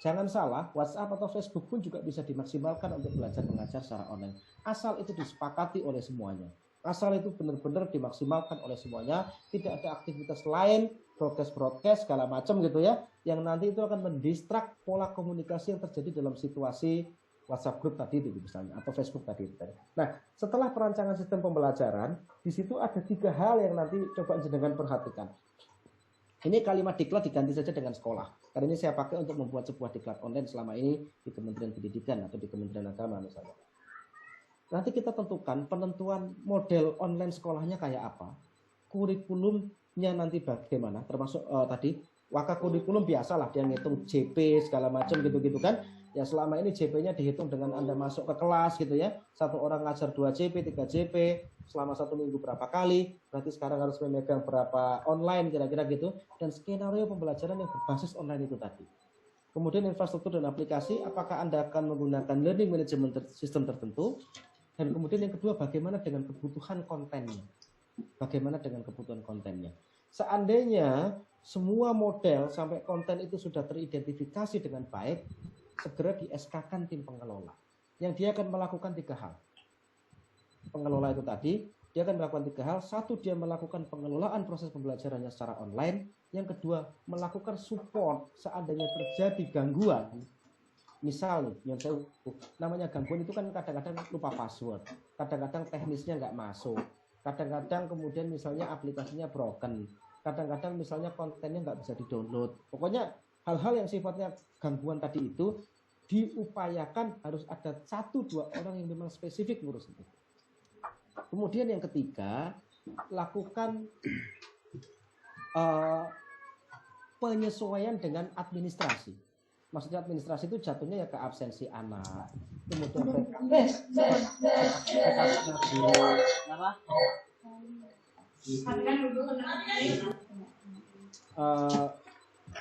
Jangan salah, WhatsApp atau Facebook pun juga bisa dimaksimalkan untuk belajar mengajar secara online. Asal itu disepakati oleh semuanya. Asal itu benar-benar dimaksimalkan oleh semuanya, tidak ada aktivitas lain, broadcast segala macam gitu ya, yang nanti itu akan mendistrak pola komunikasi yang terjadi dalam situasi WhatsApp group tadi itu misalnya, atau Facebook tadi. Nah, setelah perancangan sistem pembelajaran, di situ ada 3 hal yang nanti coba jenengan perhatikan. Ini kalimat diklat diganti saja dengan sekolah. Karena ini saya pakai untuk membuat sebuah diklat online selama ini di Kementerian Pendidikan atau di Kementerian Agama misalnya. Nanti kita tentukan penentuan model online sekolahnya kayak apa, kurikulumnya nanti bagaimana, termasuk tadi waka kurikulum biasalah dia ngitung JP segala macam gitu-gitu kan. Ya selama ini JP-nya dihitung dengan Anda masuk ke kelas gitu ya. 1 orang ngajar 2 JP, 3 JP selama 1 minggu berapa kali, berarti sekarang harus memegang berapa online kira-kira gitu, dan skenario pembelajaran yang berbasis online itu tadi. Kemudian infrastruktur dan aplikasi, apakah Anda akan menggunakan learning management system tertentu? Dan kemudian yang kedua, bagaimana dengan kebutuhan kontennya? Bagaimana dengan kebutuhan kontennya? Seandainya semua model sampai konten itu sudah teridentifikasi dengan baik, segera di SK-kan tim pengelola. Yang dia akan melakukan 3 hal. Pengelola itu tadi dia akan melakukan 3 hal. Satu, dia melakukan pengelolaan proses pembelajarannya secara online. Yang kedua, melakukan support seandainya terjadi gangguan. Misal nih, yang saya namanya gangguan itu kan kadang-kadang lupa password, kadang-kadang teknisnya nggak masuk, kadang-kadang kemudian misalnya aplikasinya broken, kadang-kadang misalnya kontennya nggak bisa di-download. Pokoknya hal-hal yang sifatnya gangguan tadi itu diupayakan harus ada 1-2 orang yang memang spesifik ngurus itu. Kemudian yang ketiga, lakukan penyesuaian dengan administrasi. Maksudnya administrasi itu jatuhnya ya ke absensi anak, kemudian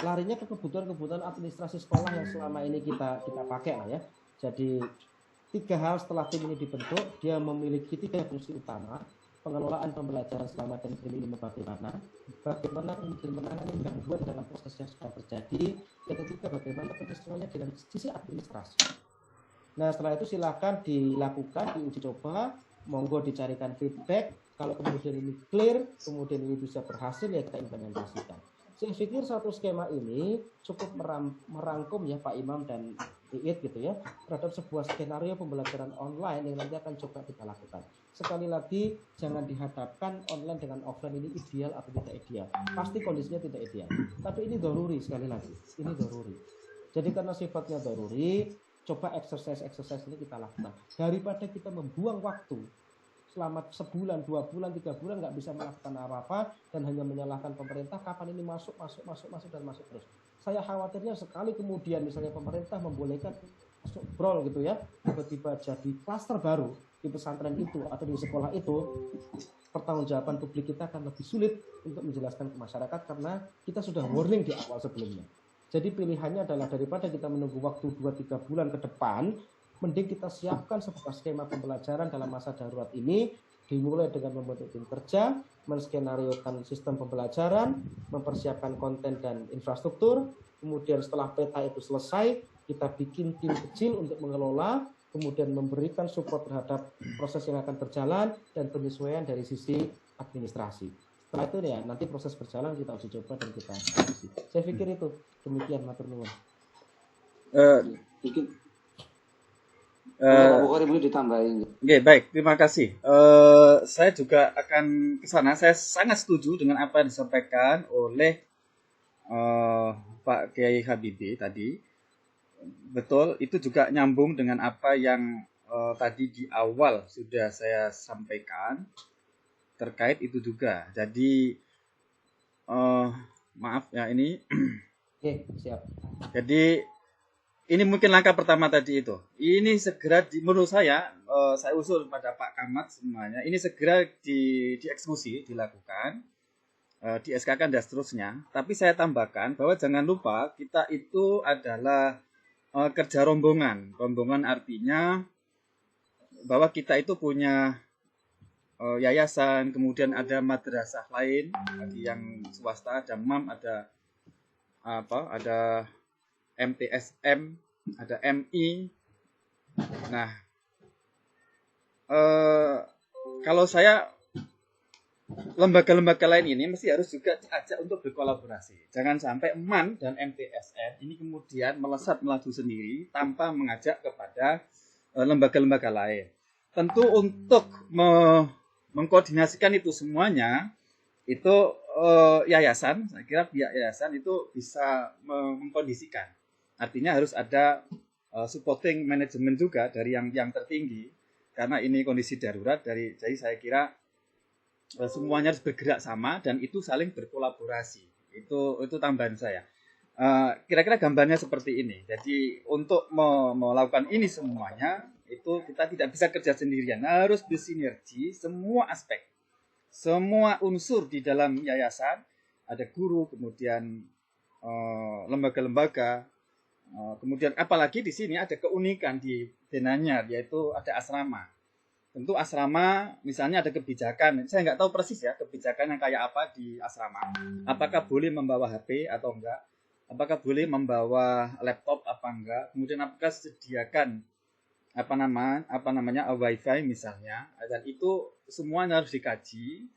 larinya ke kebutuhan-kebutuhan administrasi sekolah yang selama ini kita pakai lah ya. Jadi 3 hal setelah tim ini dibentuk, dia memiliki 3 fungsi utama. Pengelolaan pembelajaran selama tim ini bagaimana kemudian menangani gangguan dalam proses yang sudah terjadi, yang ketiga bagaimana penyesuaiannya dengan sisi administrasi. Nah setelah itu silakan dilakukan, diuji coba, monggo dicarikan feedback. Kalau kemudian ini clear, kemudian ini bisa berhasil, ya kita implementasikan. Saya pikir satu skema ini cukup merangkum ya Pak Imam dan Iit gitu ya, terhadap sebuah skenario pembelajaran online yang nanti akan coba kita lakukan. Sekali lagi, jangan dihadapkan online dengan offline ini ideal atau tidak ideal. Pasti kondisinya tidak ideal. Tapi ini daruri, sekali lagi. Ini daruri. Jadi karena sifatnya daruri, coba exercise ini kita lakukan. Daripada kita membuang waktu selama sebulan, 2 bulan, 3 bulan nggak bisa melakukan apa-apa dan hanya menyalahkan pemerintah kapan ini masuk dan masuk terus. Saya khawatirnya sekali kemudian misalnya pemerintah membolehkan masuk brol gitu ya, tiba-tiba jadi klaster baru di pesantren itu atau di sekolah itu, pertanggungjawaban publik kita akan lebih sulit untuk menjelaskan ke masyarakat karena kita sudah warning di awal sebelumnya. Jadi pilihannya adalah daripada kita menunggu waktu 2-3 bulan ke depan, mending kita siapkan sebuah skema pembelajaran dalam masa darurat ini, dimulai dengan membentuk tim kerja, menskenariokan sistem pembelajaran, mempersiapkan konten dan infrastruktur, kemudian setelah peta itu selesai, kita bikin tim kecil untuk mengelola, kemudian memberikan support terhadap proses yang akan berjalan, dan penyesuaian dari sisi administrasi. Setelah itu ya, nanti proses berjalan kita uji coba dan kita isi. Saya pikir itu, demikian matur nuwun. Oke, baik, terima kasih. Saya juga akan ke sana. Saya sangat setuju dengan apa yang disampaikan oleh Pak Kiai Habibie tadi. Betul, itu juga nyambung dengan apa yang tadi di awal sudah saya sampaikan terkait itu juga. Jadi maaf ya ini. Oke, siap. Jadi ini mungkin langkah pertama tadi itu. Ini segera menurut saya usul pada Pak Kamat semuanya. Ini segera dieksekusi, dilakukan, di SK-kan dan seterusnya. Tapi saya tambahkan bahwa jangan lupa kita itu adalah kerja rombongan. Rombongan artinya bahwa kita itu punya yayasan, kemudian ada madrasah lain, bagi yang swasta, ada MAM, ada MTSM, ada MI. Nah, kalau saya lembaga-lembaga lain ini mesti harus juga diajak untuk berkolaborasi. Jangan sampai MAN dan MTSM ini kemudian melesat melaju sendiri tanpa mengajak kepada lembaga-lembaga lain. Tentu untuk mengkoordinasikan itu semuanya, itu yayasan, saya kira pihak yayasan itu bisa mengkondisikan. Artinya harus ada supporting manajemen juga dari yang tertinggi, karena ini kondisi darurat. Jadi saya kira semuanya harus bergerak sama dan itu saling berkolaborasi. Itu tambahan saya. Kira-kira gambarnya seperti ini. Jadi untuk melakukan ini semuanya, itu kita tidak bisa kerja sendirian, harus bersinergi semua aspek. Semua unsur di dalam yayasan, ada guru, kemudian lembaga-lembaga, kemudian apalagi di sini ada keunikan di Denanyar, yaitu ada asrama. Tentu asrama, misalnya ada kebijakan, saya nggak tahu persis ya kebijakan yang kayak apa di asrama. Apakah boleh membawa HP atau enggak? Apakah boleh membawa laptop apa enggak? Kemudian apakah sediakan apa namanya wifi misalnya, dan itu semuanya harus dikaji,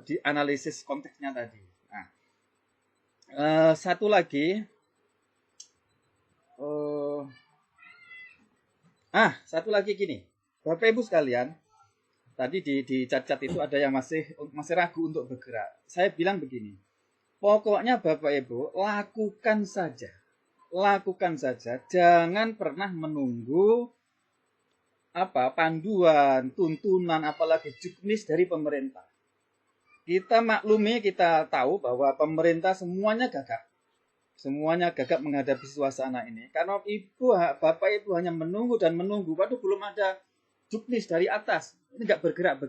dianalisis konteksnya tadi. Nah, satu lagi, gini, Bapak Ibu sekalian, tadi di cat-cat itu ada yang masih ragu untuk bergerak. Saya bilang begini, pokoknya Bapak Ibu lakukan saja, jangan pernah menunggu panduan, tuntunan, apalagi juknis dari pemerintah. Kita maklumi, kita tahu bahwa pemerintah semuanya gagap menghadapi suasana ini. Karena Bapak Ibu hanya menunggu dan menunggu, waduh belum ada juknis dari atas, ini nggak bergerak.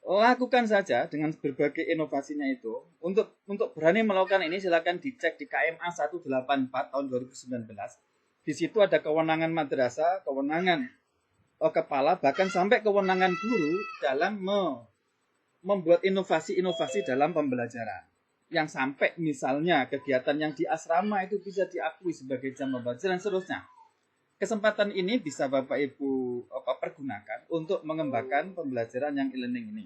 Lakukan saja dengan berbagai inovasinya itu. Untuk berani melakukan ini, silakan dicek di KMA 184 tahun 2019. Di situ ada kewenangan madrasah, kewenangan kepala, bahkan sampai kewenangan guru dalam membuat inovasi-inovasi dalam pembelajaran. Yang sampai misalnya kegiatan yang di asrama itu bisa diakui sebagai jam pembelajaran dan seterusnya. Kesempatan ini bisa Bapak Ibu pergunakan untuk mengembangkan pembelajaran yang e-learning ini.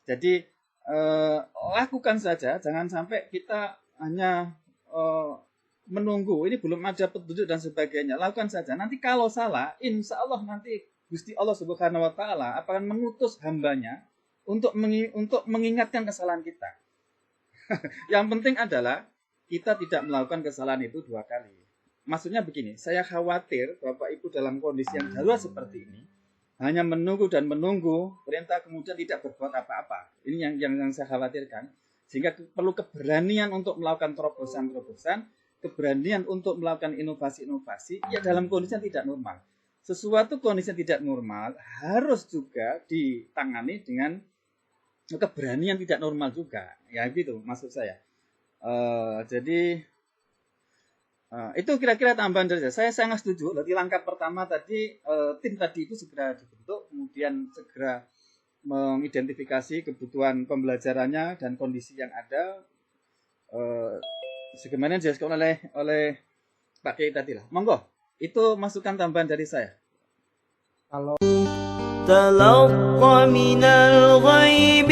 Jadi lakukan saja, jangan sampai kita hanya menunggu, ini belum ada petunjuk dan sebagainya. Lakukan saja. Nanti kalau salah, insya Allah nanti Gusti Allah Subhanahu Wa Taala akan mengutus hambanya untuk mengingatkan kesalahan kita. Yang penting adalah kita tidak melakukan kesalahan itu 2 kali. Maksudnya begini, saya khawatir Bapak Ibu dalam kondisi yang darurat seperti ini hanya menunggu dan menunggu, perintah kemudian tidak berbuat apa-apa. Ini yang saya khawatirkan. Sehingga perlu keberanian untuk melakukan terobosan-terobosan, keberanian untuk melakukan inovasi-inovasi ya dalam kondisi yang tidak normal. Sesuatu kondisi yang tidak normal harus juga ditangani dengan keberanian tidak normal juga. Ya gitu maksud saya. Jadi itu kira-kira tambahan dari saya. Saya sangat setuju. Jadi langkah pertama tadi, tim tadi itu segera dibentuk, kemudian segera mengidentifikasi kebutuhan pembelajarannya dan kondisi yang ada. Sebagaimana dijelaskan oleh Pak Kiai tadi lah. Monggo, itu masukan tambahan dari saya. Kalau تلقى من الغيب